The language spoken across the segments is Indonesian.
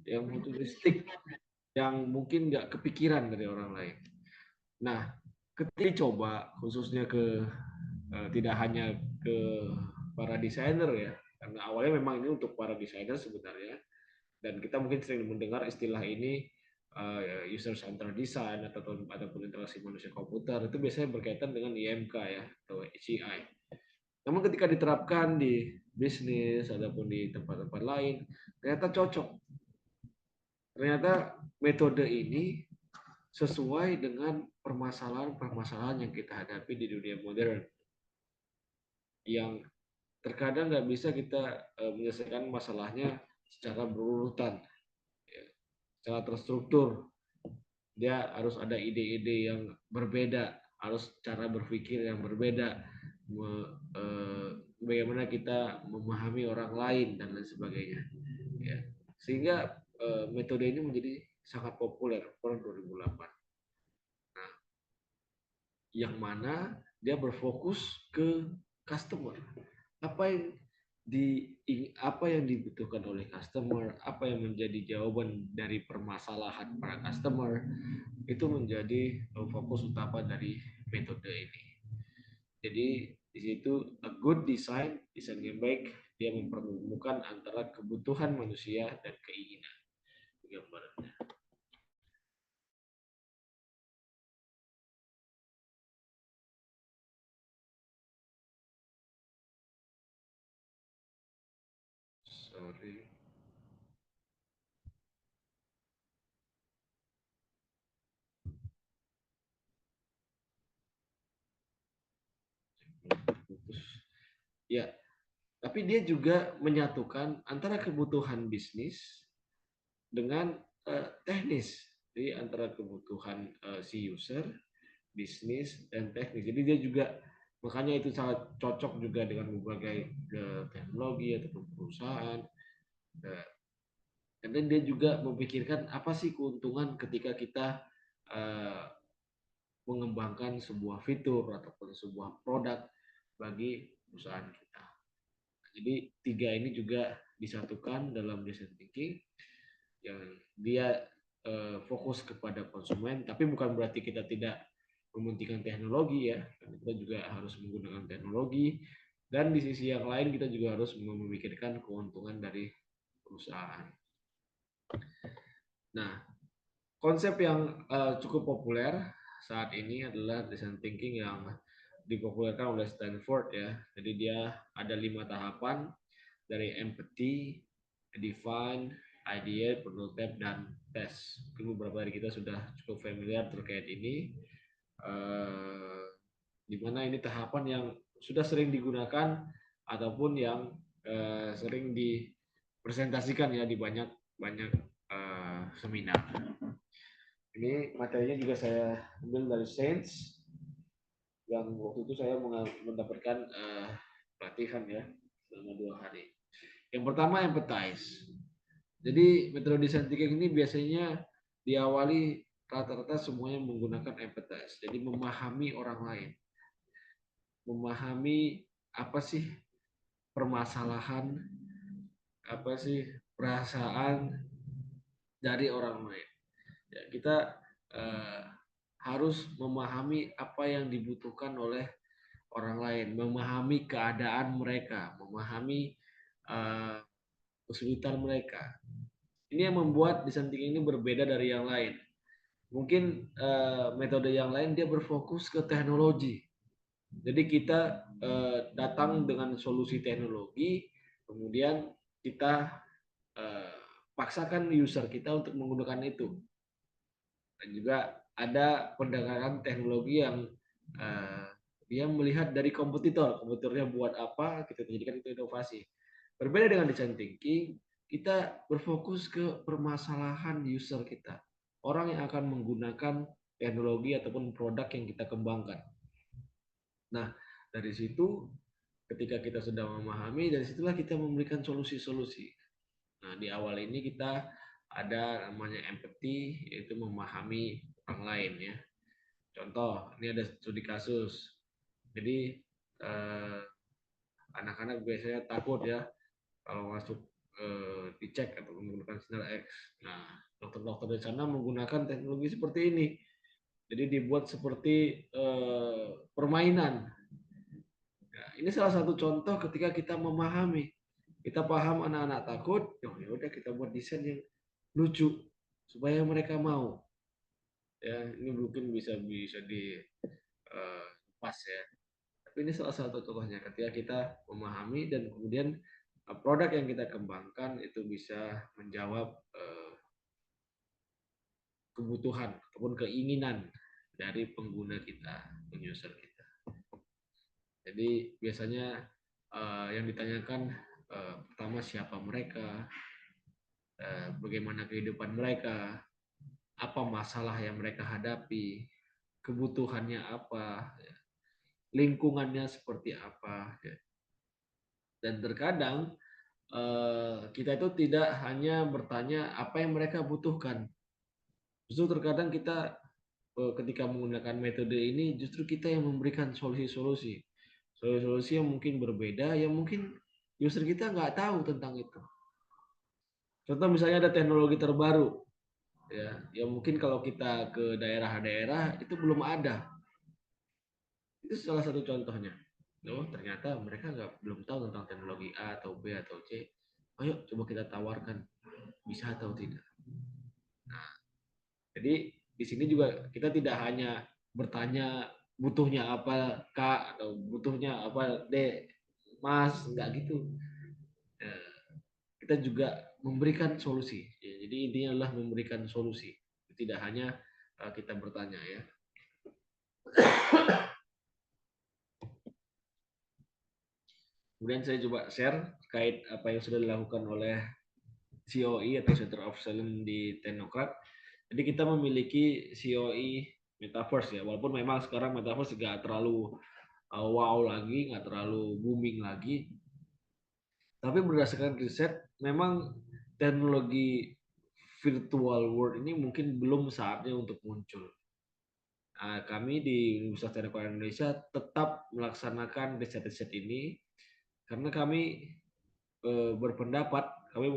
yang futuristik, yang mungkin nggak kepikiran dari orang lain. Nah, ketika dicoba khususnya ke tidak hanya ke para desainer ya, karena awalnya memang ini untuk para desainer sebenarnya, dan kita mungkin sering mendengar istilah ini user center design ataupun interaksi manusia komputer itu biasanya berkaitan dengan IMK ya atau HCI. Namun ketika diterapkan di bisnis ataupun di tempat-tempat lain ternyata cocok. Ternyata metode ini sesuai dengan permasalahan-permasalahan yang kita hadapi di dunia modern, yang terkadang nggak bisa kita menyelesaikan masalahnya secara berurutan, ya, secara terstruktur. Dia harus ada ide-ide yang berbeda, harus cara berpikir yang berbeda, bagaimana kita memahami orang lain dan lain sebagainya. Ya. Sehingga metode ini menjadi sangat populer tahun 2008. Nah, yang mana dia berfokus ke customer. Apa yang apa yang dibutuhkan oleh customer, apa yang menjadi jawaban dari permasalahan para customer, itu menjadi fokus utama dari metode ini. Jadi di situ a good desain yang baik, dia mempertemukan antara kebutuhan manusia dan keinginan gambarannya. Sorry. Putus. Ya, tapi dia juga menyatukan antara kebutuhan bisnis dengan teknis. Jadi antara kebutuhan si user, bisnis, dan teknis. Jadi dia juga makanya itu sangat cocok juga dengan berbagai teknologi ataupun perusahaan. Dan dia juga memikirkan apa sih keuntungan ketika kita uh, mengembangkan sebuah fitur ataupun sebuah produk bagi perusahaan kita. Jadi tiga ini juga disatukan dalam design thinking, yang dia fokus kepada konsumen, tapi bukan berarti kita tidak mementingkan teknologi ya. Kita juga harus menggunakan teknologi, dan di sisi yang lain kita juga harus memikirkan keuntungan dari perusahaan. Nah, konsep yang cukup populer saat ini adalah design thinking yang dipopulerkan oleh Stanford ya. Jadi dia ada 5 tahapan, dari empathy, define, idea, prototype, dan test. Mungkin beberapa dari kita sudah cukup familiar terkait ini. Di mana ini tahapan yang sudah sering digunakan ataupun yang sering dipresentasikan ya di banyak banyak seminar. Ini materinya juga saya ambil dari Sains, yang waktu itu saya mendapatkan pelatihan ya selama 2 hari. Yang pertama empathize. Jadi metode design thinking ini biasanya diawali rata-rata semuanya menggunakan empathize. Jadi memahami orang lain, memahami apa sih permasalahan, apa sih perasaan dari orang lain. Ya, kita eh, harus memahami apa yang dibutuhkan oleh orang lain, memahami keadaan mereka, memahami uh, kesulitan mereka. Ini yang membuat design thinking ini berbeda dari yang lain. Mungkin metode yang lain dia berfokus ke teknologi. Jadi kita datang dengan solusi teknologi, kemudian kita uh, paksakan user kita untuk menggunakan itu. Dan juga ada pendekatan teknologi yang uh, dia melihat dari kompetitornya buat apa, kita jadikan itu inovasi. Berbeda dengan design thinking, kita berfokus ke permasalahan user kita, orang yang akan menggunakan teknologi ataupun produk yang kita kembangkan. Nah, dari situ ketika kita sudah memahami, dari situlah kita memberikan solusi-solusi. Nah, di awal ini kita ada namanya empathy, yaitu memahami orang lain ya. Contoh, ini ada studi kasus. Jadi anak-anak biasanya takut ya kalau masuk dicek atau menggunakan sinar X. Nah, dokter-dokter di sana menggunakan teknologi seperti ini. Jadi dibuat seperti permainan. Nah, ini salah satu contoh ketika kita memahami. Kita paham anak-anak takut, ya udah kita buat desain yang lucu supaya mereka mau. Ya, ini mungkin bisa bisa di pas ya. Tapi ini salah satu contohnya ketika kita memahami dan kemudian produk yang kita kembangkan itu bisa menjawab kebutuhan ataupun keinginan dari pengguna kita, user kita. Jadi biasanya yang ditanyakan pertama siapa mereka, bagaimana kehidupan mereka, apa masalah yang mereka hadapi, kebutuhannya apa, ya, lingkungannya seperti apa. Ya. Dan terkadang kita itu tidak hanya bertanya apa yang mereka butuhkan. Justru terkadang kita ketika menggunakan metode ini justru kita yang memberikan solusi-solusi. Solusi-solusi yang mungkin berbeda, yang mungkin user kita nggak tahu tentang itu. Contoh misalnya ada teknologi terbaru, ya, yang mungkin kalau kita ke daerah-daerah itu belum ada. Itu salah satu contohnya. Oh, ternyata mereka belum tahu tentang teknologi A atau B atau C. Ayo coba kita tawarkan, bisa atau tidak. Nah, jadi di sini juga kita tidak hanya bertanya butuhnya apa Kak atau butuhnya apa D, Mas, enggak gitu. Nah, kita juga memberikan solusi. Ya, jadi intinya adalah memberikan solusi. Tidak hanya kita bertanya ya. Kemudian saya coba share terkait apa yang sudah dilakukan oleh COE atau Center of Excellence di Technocrat. Jadi kita memiliki COE Metaverse ya, walaupun memang sekarang Metaverse nggak terlalu wow lagi, nggak terlalu booming lagi. Tapi berdasarkan riset, memang teknologi virtual world ini mungkin belum saatnya untuk muncul. Nah, kami di Universitas Teknik Indonesia tetap melaksanakan riset-riset ini karena kami berpendapat, kami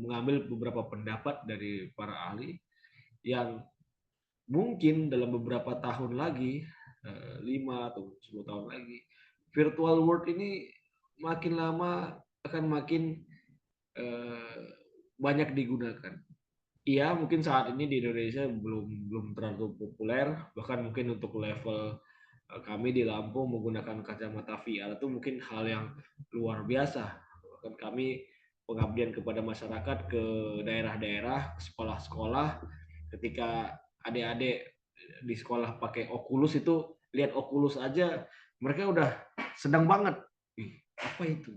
mengambil beberapa pendapat dari para ahli yang mungkin dalam beberapa tahun lagi, 5 atau 10 tahun lagi, virtual world ini makin lama akan makin eh, banyak digunakan. Iya, mungkin saat ini di Indonesia belum belum terlalu populer, bahkan mungkin untuk level kami di Lampung menggunakan kacamata VR itu mungkin hal yang luar biasa. Bahkan kami pengabdian kepada masyarakat ke daerah-daerah, sekolah-sekolah, ketika adik-adik di sekolah pakai Oculus itu, lihat Oculus aja mereka udah senang banget. Ih, apa itu?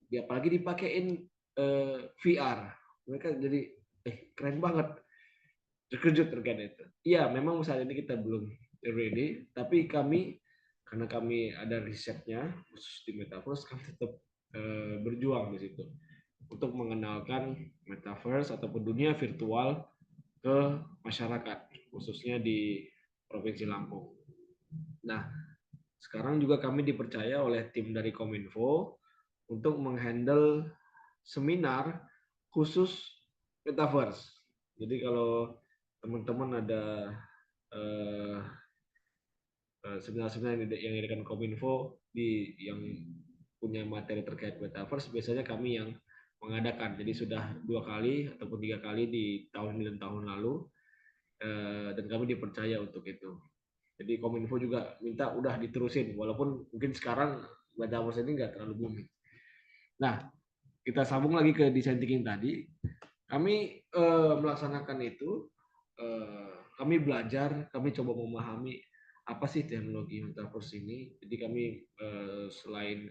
Ya, apalagi dipakein VR. Mereka jadi keren banget. Terkejut terkait itu. Iya, memang saat ini kita belum ready, tapi kami karena kami ada risetnya khusus di Metaverse, kami tetap berjuang di situ untuk mengenalkan Metaverse ataupun dunia virtual ke masyarakat, khususnya di Provinsi Lampung. Nah, sekarang juga kami dipercaya oleh tim dari Kominfo untuk menghandle seminar khusus Metaverse. Jadi kalau teman-teman ada eh, seminar-seminar yang diadakan Kominfo yang punya materi terkait Metaverse, biasanya kami yang mengadakan. Jadi sudah 2 kali ataupun 3 kali di tahun dan tahun lalu, dan kami dipercaya untuk itu. Jadi Kominfo juga minta udah diterusin, walaupun mungkin sekarang Metaverse ini nggak terlalu booming. Nah, kita sambung lagi ke design thinking tadi. Kami melaksanakan itu, kami belajar, kami coba memahami apa sih teknologi Metaverse ini. Jadi kami selain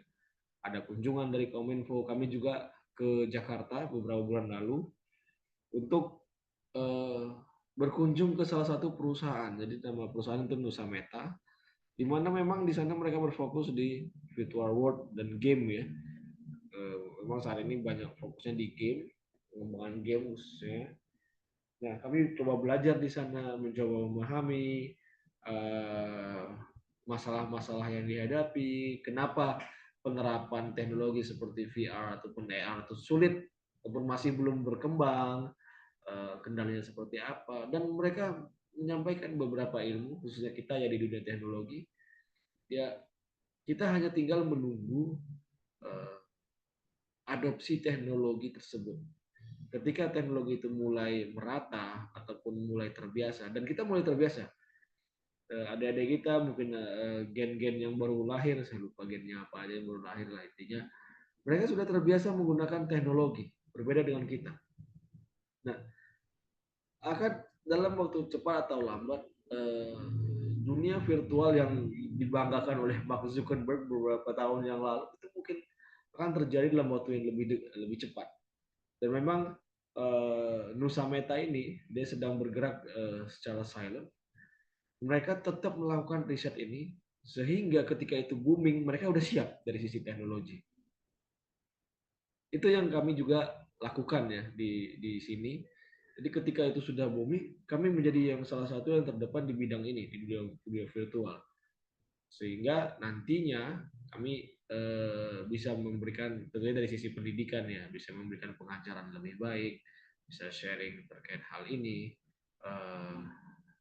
ada kunjungan dari Kominfo, kami juga ke Jakarta beberapa bulan lalu untuk berkunjung ke salah satu perusahaan. Jadi nama perusahaan itu Nusa Meta, di mana memang di sana mereka berfokus di virtual world dan game ya. Memang saat ini banyak fokusnya di game, pengembangan game khususnya. Nah, kami coba belajar di sana, mencoba memahami masalah-masalah yang dihadapi, kenapa penerapan teknologi seperti VR ataupun AR itu sulit ataupun masih belum berkembang, kendalanya seperti apa, dan mereka menyampaikan beberapa ilmu, khususnya kita ya di dunia teknologi, ya kita hanya tinggal menunggu eh, adopsi teknologi tersebut. Ketika teknologi itu mulai merata ataupun mulai terbiasa, dan kita mulai terbiasa, adik-adik kita mungkin gen-gen yang baru lahir, saya lupa gennya apa aja yang baru lahir lah intinya, mereka sudah terbiasa menggunakan teknologi, berbeda dengan kita. Nah, akan dalam waktu cepat atau lambat, dunia virtual yang dibanggakan oleh Mark Zuckerberg beberapa tahun yang lalu itu mungkin akan terjadi dalam waktu yang lebih cepat. Dan memang Nusa Meta ini dia sedang bergerak secara silent. Mereka tetap melakukan riset ini sehingga ketika itu booming mereka udah siap dari sisi teknologi. Itu yang kami juga lakukan ya di sini. Jadi ketika itu sudah booming, kami menjadi yang salah satu yang terdepan di bidang ini di dunia virtual. Sehingga nantinya kami bisa memberikan tentunya dari sisi pendidikan ya, bisa memberikan pengajaran lebih baik, bisa sharing terkait hal ini, eh,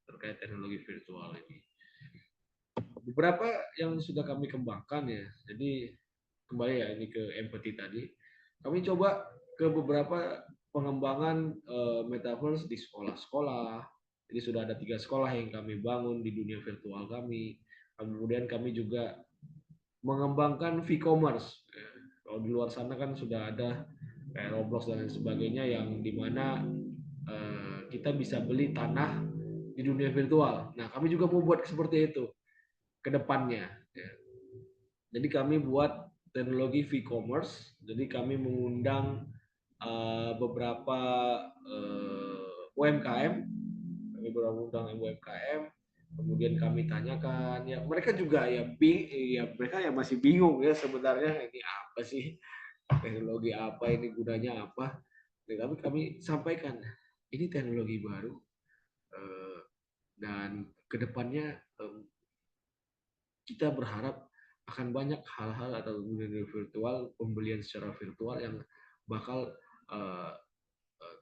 terkait teknologi virtual ini. Beberapa yang sudah kami kembangkan ya, jadi kembali ya ini ke empathy tadi, kami coba ke beberapa pengembangan metaverse di sekolah-sekolah. Jadi sudah ada 3 sekolah yang kami bangun di dunia virtual kami. Kemudian kami juga mengembangkan v-commerce. Kalau di luar sana kan sudah ada kayak Roblox dan lain sebagainya yang dimana kita bisa beli tanah di dunia virtual. Nah, kami juga mau buat seperti itu ke depannya. Ya. Jadi kami buat teknologi v-commerce. Jadi kami mengundang beberapa UMKM, kami mengundang UMKM, kemudian kami tanyakan, ya mereka juga ya mereka ya masih bingung ya sebenarnya ini apa sih teknologi apa ini gunanya apa. Dan kami sampaikan ini teknologi baru dan kedepannya kita berharap akan banyak hal-hal atau dunia virtual, pembelian secara virtual yang bakal uh,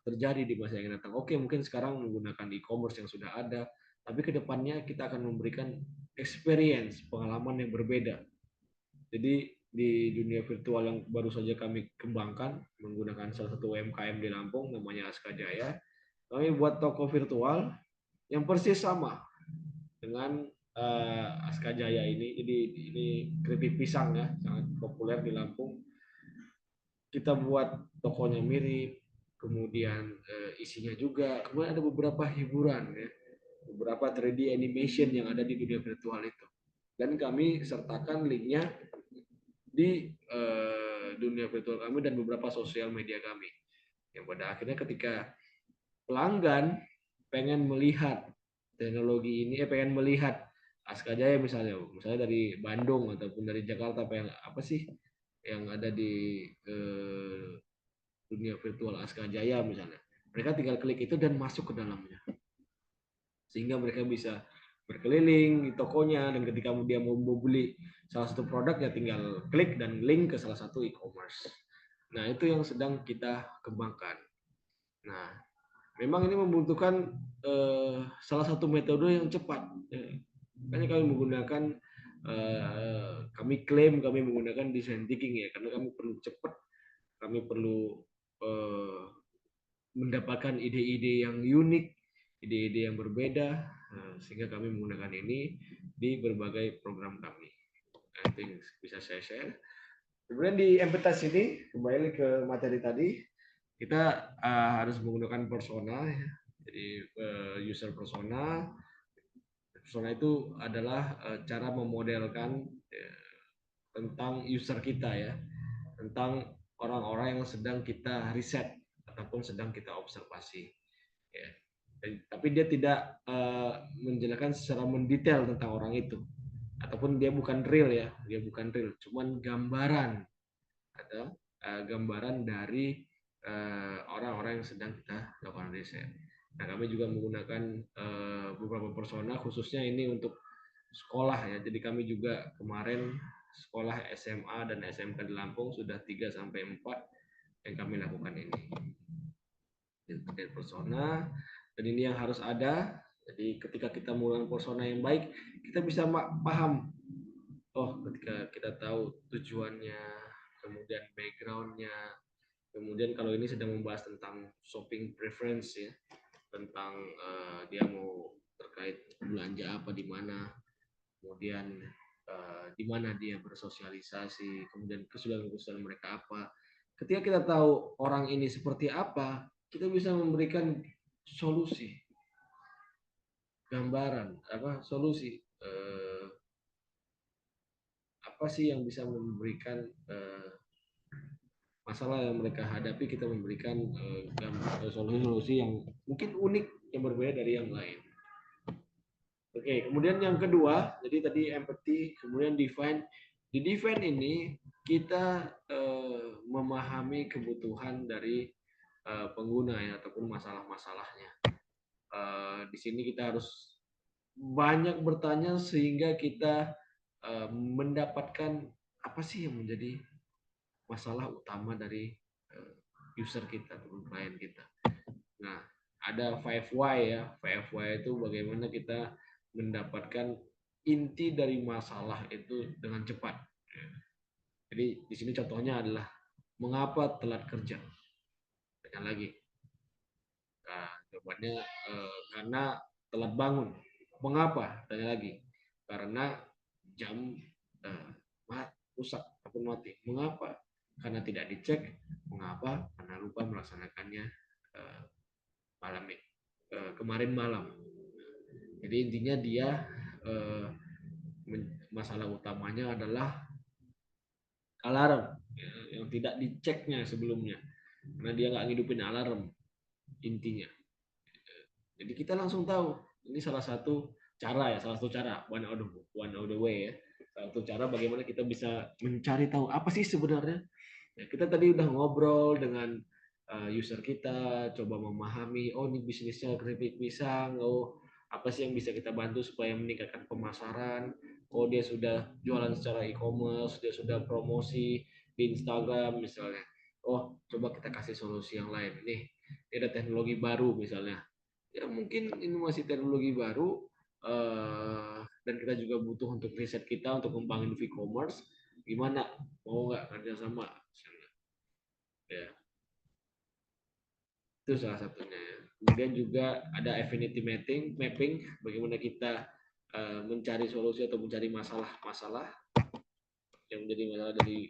terjadi di masa yang datang. Oke, mungkin sekarang menggunakan e-commerce yang sudah ada, tapi kedepannya kita akan memberikan experience, pengalaman yang berbeda. Jadi di dunia virtual yang baru saja kami kembangkan menggunakan salah satu UMKM di Lampung namanya Aska Jaya, kami buat toko virtual yang persis sama dengan Aska Jaya ini. Jadi ini keripik pisang ya, sangat populer di Lampung. Kita buat tokonya mirip, kemudian isinya juga, kemudian ada beberapa hiburan ya, beberapa 3D animation yang ada di dunia virtual itu. Dan kami sertakan linknya di dunia virtual kami dan beberapa sosial media kami. Yang pada akhirnya ketika pelanggan pengen melihat teknologi ini, pengen melihat Aska Jaya misalnya dari Bandung ataupun dari Jakarta, pengen apa sih yang ada di dunia virtual Aska Jaya misalnya. Mereka tinggal klik itu dan masuk ke dalamnya. Sehingga mereka bisa berkeliling di tokonya dan ketika dia mau beli salah satu produk ya tinggal klik dan link ke salah satu e-commerce. Nah, itu yang sedang kita kembangkan. Nah, memang ini membutuhkan salah satu metode yang cepat. Makanya kami menggunakan kami klaim kami menggunakan design thinking ya, karena kami perlu cepat, kami perlu mendapatkan ide-ide yang unik, ide-ide yang berbeda, sehingga kami menggunakan ini di berbagai program kami. I think bisa saya share. Kemudian di embedasi ini kembali ke materi tadi, kita harus menggunakan persona, ya. Jadi user persona. Persona itu adalah cara memodelkan tentang user kita ya, tentang orang-orang yang sedang kita riset ataupun sedang kita observasi. Ya. Tapi dia tidak menjelaskan secara mendetail tentang orang itu, ataupun dia bukan real ya, dia bukan real, cuman gambaran atau gambaran dari orang-orang yang sedang kita lakukan riset. Nah, kami juga menggunakan beberapa persona khususnya ini untuk sekolah ya. Jadi kami juga kemarin sekolah SMA dan SMK di Lampung sudah 3 sampai 4 yang kami lakukan ini. Create persona, dan ini yang harus ada. Jadi ketika kita menggunakan persona yang baik, kita bisa paham. Oh, ketika kita tahu tujuannya, kemudian backgroundnya, kemudian kalau ini sedang membahas tentang shopping preference ya, tentang dia mau terkait belanja apa di mana, kemudian di mana dia bersosialisasi, kemudian kesulitan-kesulitan mereka apa. Ketika kita tahu orang ini seperti apa, kita bisa memberikan solusi, gambaran, solusi apa sih yang bisa memberikan masalah yang mereka hadapi, kita memberikan solusi-solusi yang mungkin unik, yang berbeda dari yang lain. Oke, kemudian yang kedua, jadi tadi empathy, kemudian define. Di define ini kita memahami kebutuhan dari pengguna ya, ataupun masalah-masalahnya. Di sini kita harus banyak bertanya sehingga kita mendapatkan apa sih yang menjadi masalah utama dari user kita ataupun klien kita. Nah, ada 5 why ya. 5 why itu bagaimana kita mendapatkan inti dari masalah itu dengan cepat. Jadi di sini contohnya adalah mengapa telat kerja. Tanya lagi. Nah, jawabannya karena telat bangun. Mengapa? Tanya lagi. Karena jam rusak ataupun mati. Mengapa? Karena tidak dicek. Mengapa? Karena lupa melaksanakannya malam kemarin malam. Jadi intinya dia masalah utamanya adalah alarm yang tidak diceknya sebelumnya, karena dia nggak ngidupin alarm intinya. Jadi kita langsung tahu ini salah satu cara one of the way ya, salah satu cara bagaimana kita bisa mencari tahu apa sih sebenarnya. Ya, kita tadi udah ngobrol dengan user kita, coba memahami, oh ini bisnisnya keripik pisang, oh apa sih yang bisa kita bantu supaya meningkatkan pemasaran, oh dia sudah jualan secara e-commerce, dia sudah promosi di Instagram misalnya, oh coba kita kasih solusi yang lain nih, ada teknologi baru misalnya, ya mungkin ini masih teknologi baru dan kita juga butuh untuk riset kita untuk ngembangin e-commerce, gimana, mau nggak kerjasama misalnya. Ya, itu salah satunya ya. Kemudian juga ada affinity mapping, bagaimana kita mencari solusi atau mencari masalah-masalah yang menjadi masalah dari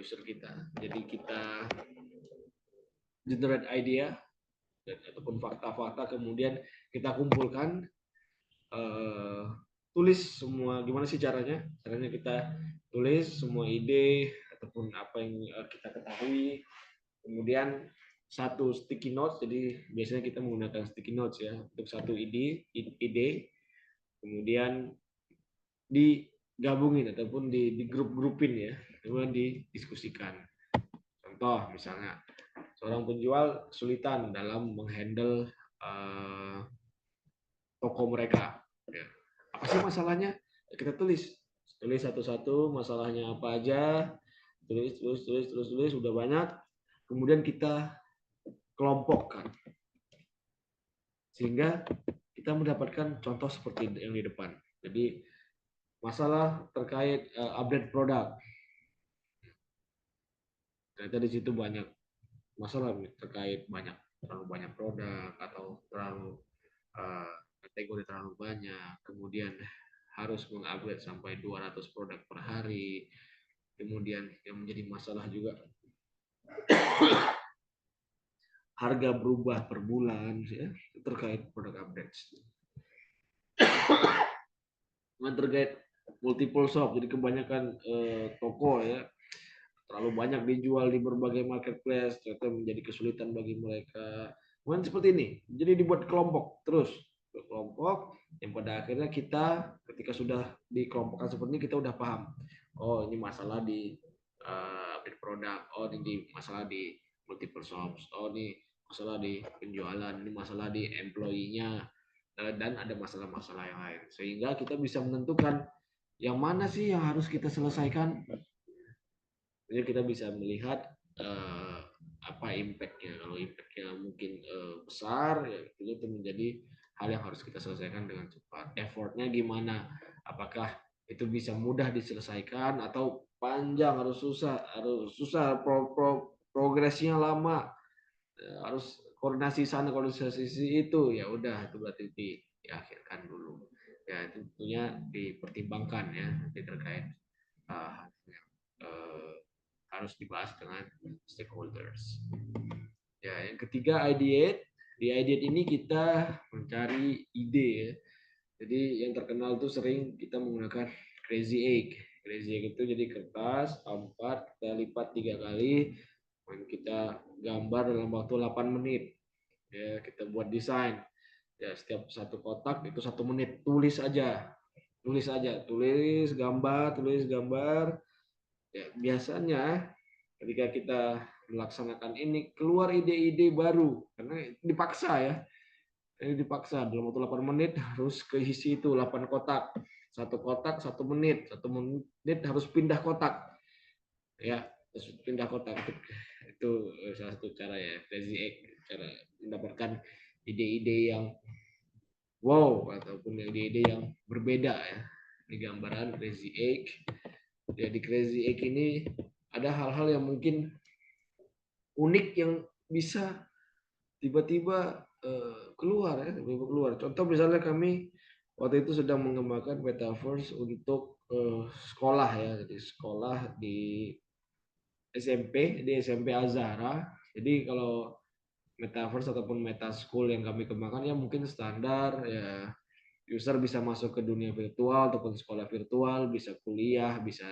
user kita. Jadi kita generate idea dan ataupun fakta-fakta, kemudian kita kumpulkan, tulis semua, gimana sih caranya kita tulis semua ide ataupun apa yang kita ketahui, kemudian satu sticky notes. Jadi biasanya kita menggunakan sticky notes ya untuk satu ide, kemudian digabungin ataupun di grup-grupin ya, kemudian didiskusikan. Contoh misalnya seorang penjual kesulitan dalam menghandle toko mereka ya. Apa sih masalahnya? Kita tulis satu-satu masalahnya apa aja, tulis sudah banyak, kemudian kita kelompokkan sehingga kita mendapatkan contoh seperti yang di depan. Jadi masalah terkait update produk, ternyata di situ banyak masalah terkait terlalu banyak produk atau terlalu kategori terlalu banyak, kemudian harus mengupgrade sampai 200 produk per hari, kemudian yang menjadi masalah juga harga berubah per bulan ya, terkait produk update. Terkait multiple shop, jadi kebanyakan toko ya, terlalu banyak dijual di berbagai marketplace, ternyata menjadi kesulitan bagi mereka. Kemudian seperti ini, jadi dibuat kelompok terus, kelompok yang pada akhirnya kita ketika sudah dikelompokkan seperti ini, kita udah paham, oh ini masalah di update produk, oh ini masalah di multiple shops, oh ini masalah di penjualan, ini masalah di employee-nya, dan ada masalah-masalah yang lain, sehingga kita bisa menentukan yang mana sih yang harus kita selesaikan. Jadi kita bisa melihat apa impactnya. Kalau impactnya mungkin besar, ya itu menjadi hal yang harus kita selesaikan dengan cepat. Effortnya gimana? Apakah itu bisa mudah diselesaikan atau panjang, harus susah, progresnya lama. Harus koordinasi sana koordinasi itu, ya udah itu berarti diakhirkan dulu, ya itu tentunya dipertimbangkan ya nanti terkait yang uh, harus dibahas dengan stakeholders. Ya, yang ketiga, ideate. Di ideate ini kita mencari ide ya. Jadi yang terkenal tuh sering kita menggunakan crazy egg. Crazy egg itu jadi kertas A4 kita lipat 3 kali, dan kita gambar dalam waktu 8 menit. Ya, kita buat desain. Ya, setiap satu kotak itu 1 menit. Tulis gambar. Ya, biasanya ketika kita melaksanakan ini keluar ide-ide baru karena dipaksa ya. Ini dipaksa dalam waktu 8 menit harus keisi itu 8 kotak. Satu kotak 1 menit. 1 menit harus pindah kotak. Ya, harus pindah kotak. Itu salah satu cara ya, crazy egg, cara mendapatkan ide-ide yang wow ataupun ide-ide yang berbeda ya. Di gambaran crazy egg. Ya, di crazy egg ini ada hal-hal yang mungkin unik yang bisa tiba-tiba keluar ya, tiba-tiba keluar. Contoh misalnya kami waktu itu sedang mengembangkan metaverse untuk sekolah ya, jadi sekolah di SMP Azara. Jadi kalau metaverse ataupun meta school yang kami kembangkan ya mungkin standar ya, user bisa masuk ke dunia virtual ataupun sekolah virtual, bisa kuliah, bisa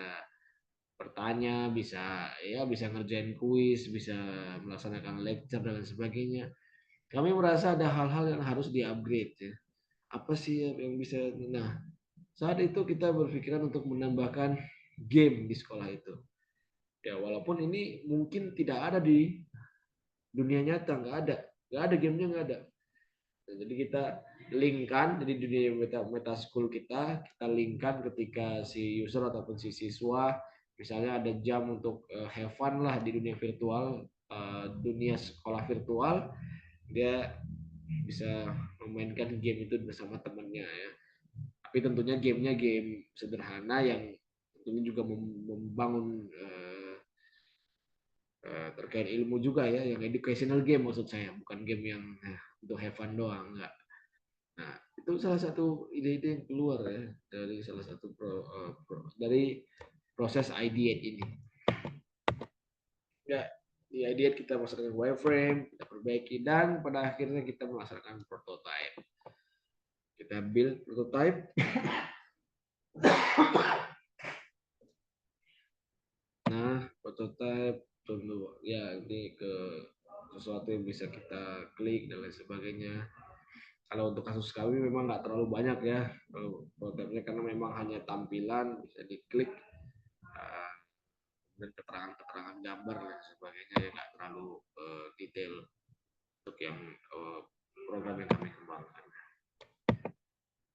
bertanya, bisa ngerjain kuis, bisa melaksanakan lecture dan sebagainya. Kami merasa ada hal-hal yang harus di-upgrade ya. Apa sih yang bisa, nah saat itu kita berpikiran untuk menambahkan game di sekolah itu. Ya walaupun ini mungkin tidak ada di dunia nyata, nggak ada gamenya, nggak ada. Nah, jadi kita linkkan, jadi dunia meta school kita linkkan ketika si user ataupun si siswa misalnya ada jam untuk have fun lah di dunia virtual, dunia sekolah virtual, dia bisa memainkan game itu bersama temannya ya. Tapi tentunya gamenya game sederhana yang tentunya juga membangun terkait ilmu juga ya, yang educational game maksud saya, bukan game yang untuk have fun doang, enggak. Nah, itu salah satu ide-ide yang keluar ya dari salah satu dari proses ideate ini. Ya, di ideate kita masukkan wireframe, kita perbaiki, dan pada akhirnya kita melaksanakan prototype. Kita build prototype. Nah, prototype contoh ya ini ke sesuatu yang bisa kita klik dan lain sebagainya. Kalau untuk kasus kami memang nggak terlalu banyak ya prototipenya, karena memang hanya tampilan bisa diklik, uh, dan keterangan-keterangan gambar dan sebagainya, ya nggak terlalu detail untuk yang program yang kami kembangkan.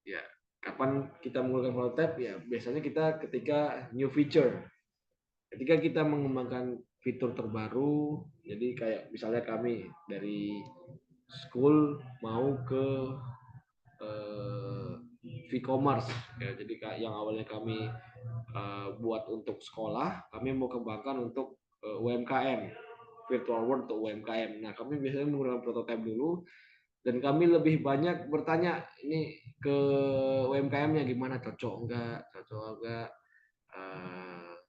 Ya, kapan kita menggunakan prototype ya biasanya kita ketika new feature, ketika kita mengembangkan fitur terbaru. Jadi kayak misalnya kami dari school mau ke e-commerce ya, jadi kayak yang awalnya kami buat untuk sekolah, kami mau kembangkan untuk UMKM, virtual world untuk UMKM. Nah, kami biasanya menggunakan prototype dulu, dan kami lebih banyak bertanya ini ke UMKM-nya gimana, cocok enggak,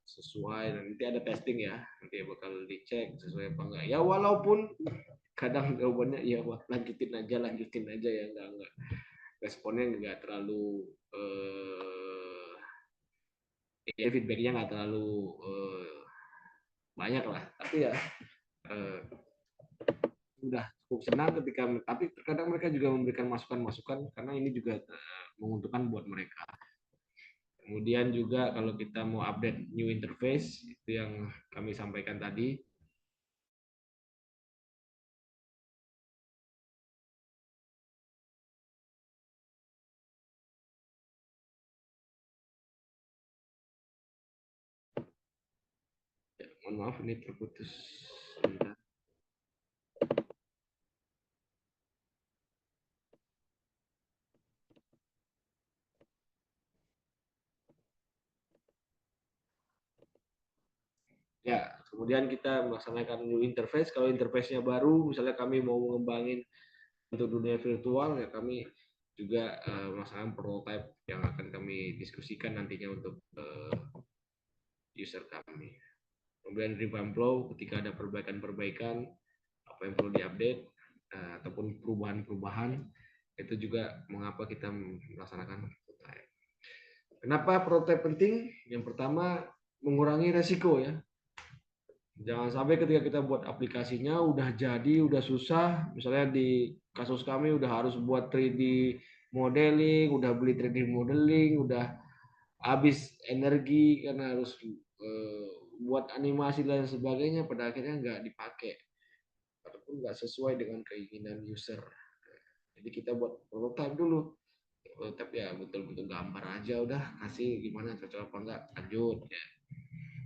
sesuai, dan nanti ada testing ya, nanti bakal dicek sesuai apa enggak ya, walaupun kadang jawabannya iya lanjutin aja ya, enggak responnya nggak terlalu ya feedbacknya nggak terlalu banyak lah, tapi ya uh, udah cukup senang ketika, tapi terkadang mereka juga memberikan masukan-masukan karena ini juga menguntungkan buat mereka. Kemudian juga kalau kita mau update new interface, itu yang kami sampaikan tadi. Ya, mohon maaf ini terputus. Ya, kemudian kita melaksanakan new interface. Kalau interface-nya baru, misalnya kami mau mengembangin untuk dunia virtual, ya kami juga melaksanakan prototype yang akan kami diskusikan nantinya untuk user kami. Kemudian revamp flow ketika ada perbaikan-perbaikan, apa yang perlu diupdate, ataupun perubahan-perubahan, itu juga mengapa kita melaksanakan prototype. Kenapa prototype penting? Yang pertama, mengurangi resiko ya. Jangan sampai ketika kita buat aplikasinya udah jadi, udah susah. Misalnya di kasus kami udah harus buat 3D modeling, udah beli 3D modeling, udah habis energi karena harus buat animasi dan sebagainya. Pada akhirnya nggak dipakai, ataupun nggak sesuai dengan keinginan user. Jadi kita buat prototype dulu. Prototype ya betul-betul gambar aja, udah kasih gimana cocok apa enggak, lanjut ya.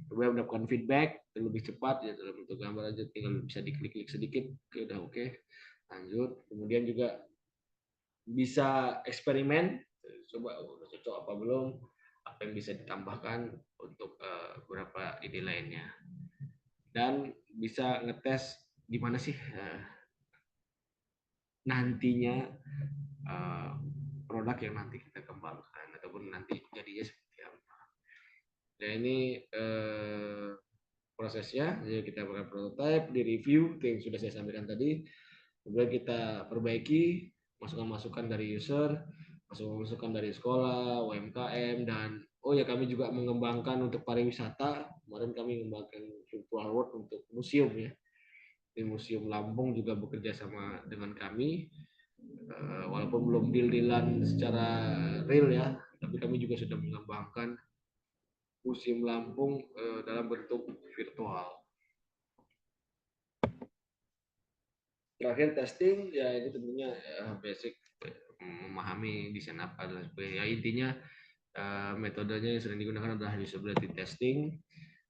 Kemudian mendapatkan feedback lebih cepat ya dalam bentuk gambar aja, tinggal bisa diklik-klik sedikit, oke udah oke, lanjut. Kemudian juga bisa eksperimen, coba udah cocok apa belum, apa yang bisa ditambahkan untuk beberapa ide lainnya, dan bisa ngetes gimana sih nantinya uh, produk yang nanti kita kembangkan ataupun nanti jadinya seperti apa. Nah ini prosesnya, jadi kita buat prototype, di review, itu yang sudah saya sampaikan tadi, kemudian kita perbaiki, masukan-masukan dari user, masukan-masukan dari sekolah, UMKM, dan oh ya kami juga mengembangkan untuk pariwisata. Kemarin kami mengembangkan virtual world untuk museum ya. Di Museum Lampung juga bekerja sama dengan kami, walaupun belum deal-dealan secara real ya, tapi kami juga sudah mengembangkan Museum Lampung dalam bentuk virtual. Terakhir testing ya, ini tentunya basic memahami desain apa dan sebagainya. Ya, intinya metodenya yang sering digunakan adalah usability testing,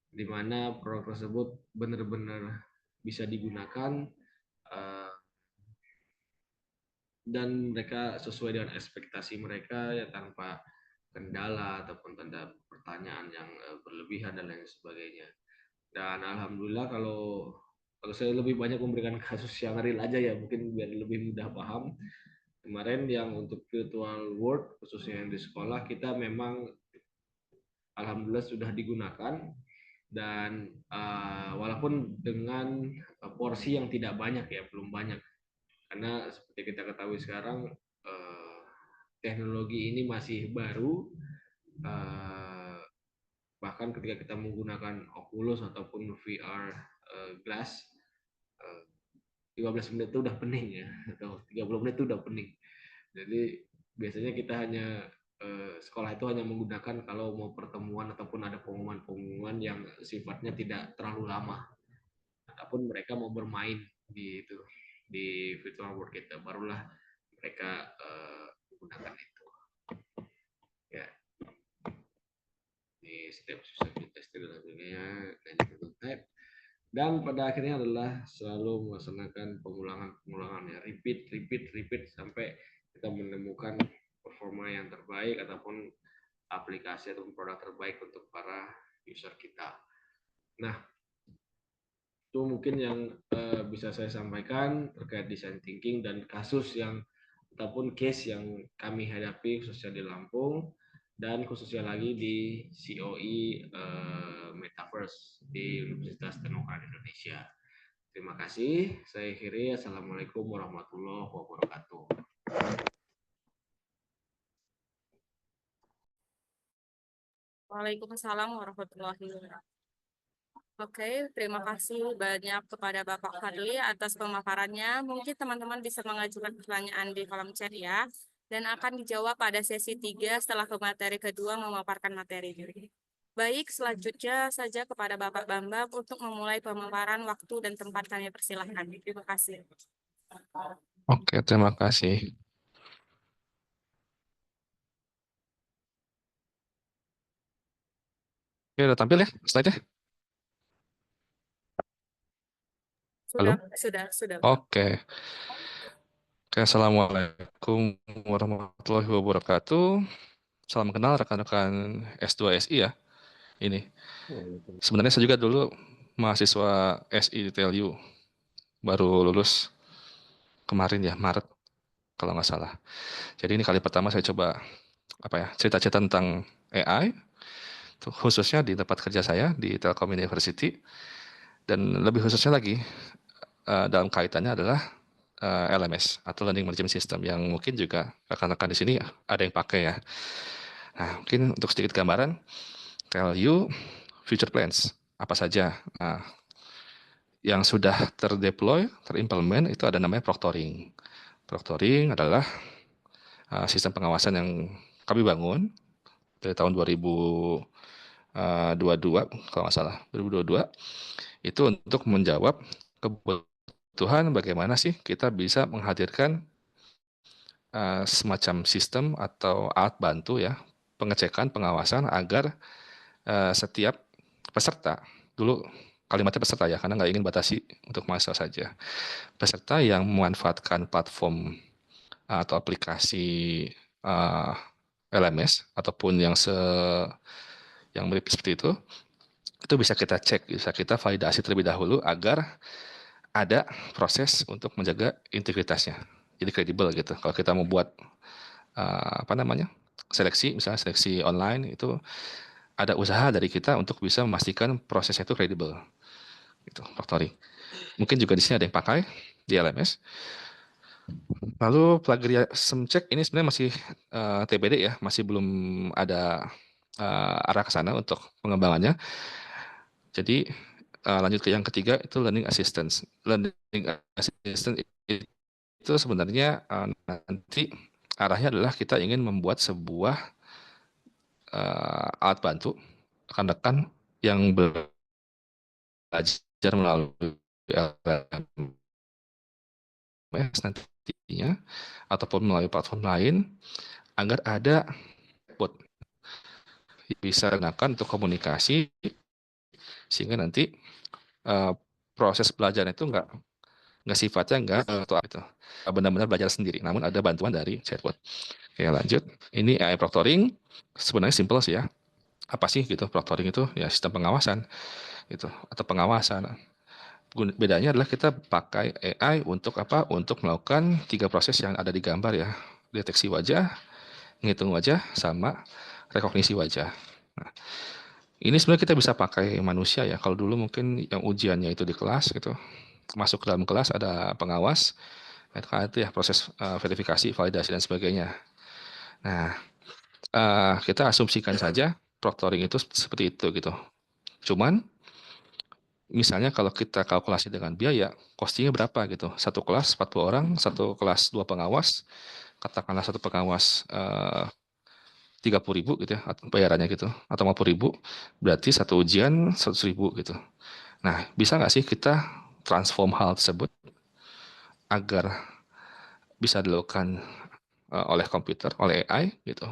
di mana produk tersebut benar-benar bisa digunakan dan mereka sesuai dengan ekspektasi mereka ya, tanpa kendala ataupun tanda pertanyaan yang berlebihan dan lain sebagainya. Dan alhamdulillah kalau saya lebih banyak memberikan kasus yang real aja ya, mungkin biar lebih mudah paham. Kemarin yang untuk virtual world khususnya yang di sekolah, kita memang alhamdulillah sudah digunakan, dan walaupun dengan porsi yang tidak banyak ya, belum banyak, karena seperti kita ketahui sekarang teknologi ini masih baru. uh, Bahkan ketika kita menggunakan Oculus ataupun VR glass, 15 menit itu udah pening ya, atau 30 menit itu udah pening. Jadi biasanya kita hanya sekolah itu hanya menggunakan kalau mau pertemuan ataupun ada pengumuman-pengumuman yang sifatnya tidak terlalu lama, ataupun mereka mau bermain di itu, di virtual world kita, barulah mereka menggunakan itu ya. Di setiap susah testing dan sebagainya, dan pada akhirnya adalah selalu melaksanakan pengulangan ya, repeat sampai kita menemukan performa yang terbaik ataupun aplikasi atau produk terbaik untuk para user kita. Nah, itu mungkin yang bisa saya sampaikan terkait design thinking dan kasus yang ataupun case yang kami hadapi khususnya di Lampung, dan khususnya lagi di COE Metaverse di Universitas Teknologi Indonesia. Terima kasih. Saya akhiri. Assalamualaikum warahmatullahi wabarakatuh. Waalaikumsalam warahmatullahi wabarakatuh. Oke, terima kasih banyak kepada Bapak Fadli atas pemaparannya. Mungkin teman-teman bisa mengajukan pertanyaan di kolom chat ya, dan akan dijawab pada sesi 3 setelah materi kedua memaparkan materi. Baik, selanjutnya saja kepada Bapak Bambang untuk memulai pemaparan. Waktu dan tempat kami persilahkan. Terima kasih. Oke, terima kasih. Oke, udah tampil ya slide-nya? Halo? Sudah. Oke. Oke, Assalamualaikum warahmatullahi wabarakatuh. Salam kenal rekan-rekan S2 SI ya. Ini. Sebenarnya saya juga dulu mahasiswa SI di TLU, baru lulus kemarin ya, Maret kalau nggak salah. Jadi ini kali pertama saya coba cerita-cerita tentang AI, khususnya di tempat kerja saya di Telkom University, dan lebih khususnya lagi dalam kaitannya adalah LMS atau Learning Management System, yang mungkin juga rekan-rekan di sini ada yang pakai ya. Nah, mungkin untuk sedikit gambaran, TLU future plans apa saja. Nah, yang sudah terdeploy, terimplement itu ada namanya proctoring. Proctoring adalah sistem pengawasan yang kami bangun dari tahun 2022 kalau nggak salah, 2022, itu untuk menjawab kebutuhan bagaimana sih kita bisa menghadirkan semacam sistem atau alat bantu ya, pengecekan, pengawasan agar setiap peserta, dulu kalimatnya peserta ya, karena nggak ingin batasi untuk mahasiswa saja, peserta yang memanfaatkan platform atau aplikasi LMS ataupun yang mirip seperti itu bisa kita cek, bisa kita validasi terlebih dahulu agar ada proses untuk menjaga integritasnya. Jadi kredibel gitu. Kalau kita mau buat seleksi, misalnya seleksi online, itu ada usaha dari kita untuk bisa memastikan prosesnya itu kredibel. Gitu, factoring. Mungkin juga di sini ada yang pakai di LMS. Lalu plagiarism check ini sebenarnya masih TBD ya, masih belum ada arah ke sana untuk pengembangannya. Jadi lanjut ke yang ketiga, itu learning assistance. Learning assistance itu sebenarnya nanti arahnya adalah kita ingin membuat sebuah alat bantu rekan-rekan yang belajar melalui LMS nantinya ataupun melalui platform lain, agar ada bot bisa digunakan untuk komunikasi, sehingga nanti proses belajar itu nggak sifatnya nggak itu benar-benar belajar sendiri, namun ada bantuan dari chatbot. Oke, lanjut. Ini AI proctoring sebenarnya simple sih ya. Apa sih gitu proctoring itu? Ya sistem pengawasan gitu atau pengawasan. Bedanya adalah kita pakai AI untuk apa? Untuk melakukan 3 proses yang ada di gambar ya. Deteksi wajah, ngitung wajah, sama rekognisi wajah. Nah, ini sebenarnya kita bisa pakai manusia ya. Kalau dulu mungkin yang ujiannya itu di kelas gitu, masuk ke dalam kelas ada pengawas, itu ya proses verifikasi, validasi dan sebagainya. Nah, kita asumsikan saja proctoring itu seperti itu gitu. Cuman misalnya kalau kita kalkulasi dengan biaya, costingnya berapa gitu. Satu kelas 40 orang, satu kelas 2 pengawas, katakanlah satu pengawas 30.000 gitu ya, bayarannya gitu, atau 50.000, berarti satu ujian 100.000 gitu. Nah, bisa nggak sih kita transform hal tersebut agar bisa dilakukan oleh komputer, oleh AI gitu,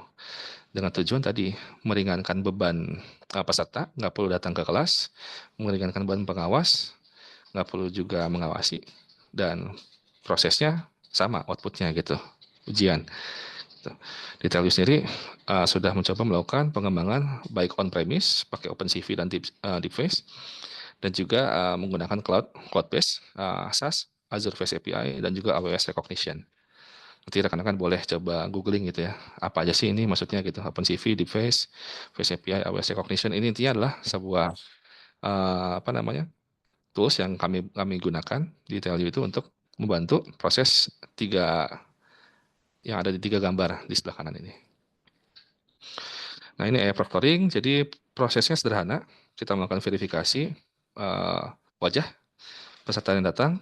dengan tujuan tadi meringankan beban peserta, nggak perlu datang ke kelas, meringankan beban pengawas, nggak perlu juga mengawasi, dan prosesnya sama outputnya gitu, ujian. Di TLU sendiri sudah mencoba melakukan pengembangan baik on-premise, pakai OpenCV dan DeepFace, dan juga menggunakan cloud-based, SaaS, Azure Face API, dan juga AWS Recognition. Nanti rekan-rekan boleh coba googling gitu ya, apa aja sih ini maksudnya gitu, OpenCV, DeepFace, Face API, AWS Recognition. Ini intinya adalah sebuah tools yang kami gunakan di TLU itu untuk membantu proses yang ada di 3 gambar di sebelah kanan ini. Nah, ini AI proctoring, jadi prosesnya sederhana. Kita melakukan verifikasi wajah peserta yang datang,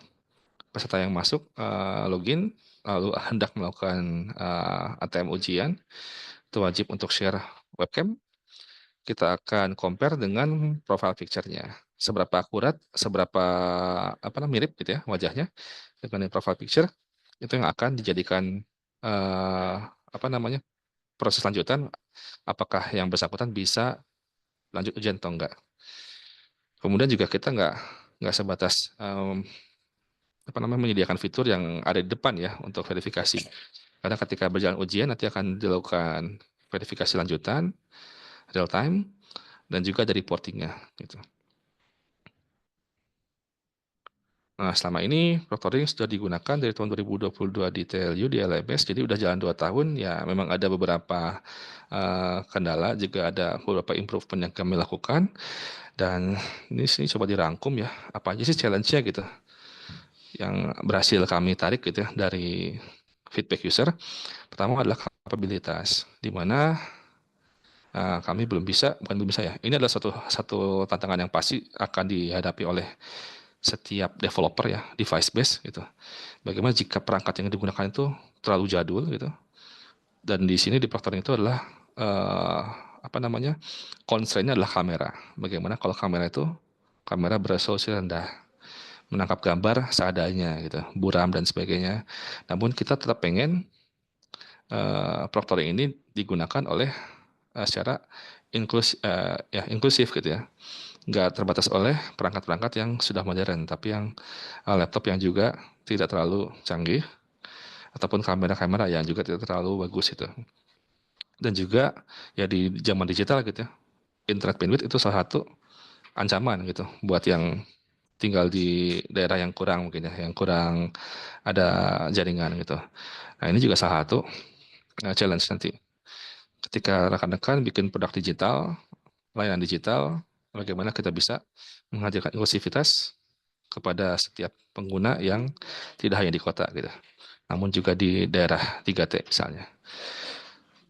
peserta yang masuk, login, lalu hendak melakukan ATM ujian, itu wajib untuk share webcam. Kita akan compare dengan profile picture-nya. Seberapa akurat, seberapa mirip gitu ya wajahnya dengan profile picture, itu yang akan dijadikan proses lanjutan, apakah yang bersangkutan bisa lanjut ujian atau enggak. Kemudian juga kita nggak sebatas menyediakan fitur yang ada di depan ya untuk verifikasi. Karena ketika berjalan ujian nanti akan dilakukan verifikasi lanjutan, real time, dan juga ada reportingnya gitu. Nah, selama ini proctoring sudah digunakan dari tahun 2022 di TLU, di LMS, jadi udah jalan 2 tahun, ya memang ada beberapa kendala, juga ada beberapa improvement yang kami lakukan, dan ini sini coba dirangkum ya, apa aja sih challenge-nya gitu, yang berhasil kami tarik gitu ya dari feedback user. Pertama adalah kapabilitas, di mana kami belum bisa, bukan belum bisa ya, ini adalah satu tantangan yang pasti akan dihadapi oleh setiap developer ya, device based gitu. Bagaimana jika perangkat yang digunakan itu terlalu jadul gitu. Dan di sini di proctoring itu adalah apa namanya? Constraint-nya adalah kamera. Bagaimana kalau kamera beresolusi rendah, menangkap gambar seadanya gitu, buram dan sebagainya. Namun kita tetap pengen proctoring ini digunakan oleh secara inklusif gitu ya. Nggak terbatas oleh perangkat-perangkat yang sudah modern, tapi yang laptop yang juga tidak terlalu canggih, ataupun kamera-kamera yang juga tidak terlalu bagus itu. Dan juga ya di zaman digital gitu ya, internet bandwidth itu salah satu ancaman gitu buat yang tinggal di daerah yang kurang mungkin ya, yang kurang ada jaringan gitu. Nah ini juga salah satu challenge nanti. Ketika rekan-rekan bikin produk digital, layanan digital, bagaimana kita bisa menghadirkan inklusivitas kepada setiap pengguna yang tidak hanya di kota gitu, namun juga di daerah 3T misalnya.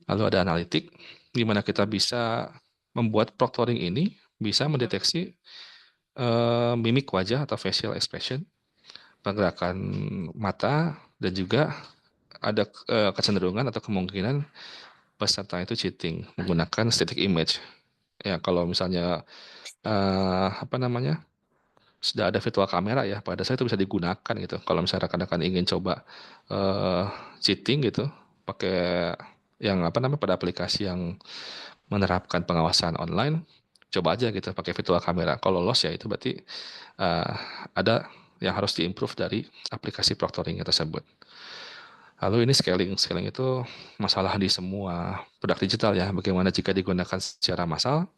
Lalu ada analitik, gimana kita bisa membuat proctoring ini bisa mendeteksi mimik wajah atau facial expression, pergerakan mata, dan juga ada kecenderungan atau kemungkinan peserta itu cheating menggunakan static image. Ya kalau misalnya apa namanya, sudah ada virtual kamera ya, pada saat itu bisa digunakan gitu. Kalau misalnya rekan-rekan ingin coba cheating gitu, pakai yang apa namanya, pada aplikasi yang menerapkan pengawasan online, coba aja gitu pakai virtual kamera. Kalau lolos ya itu berarti uh, ada yang harus diimprove dari aplikasi proctoring tersebut. Lalu ini scaling itu masalah di semua produk digital ya. Bagaimana jika digunakan secara massal,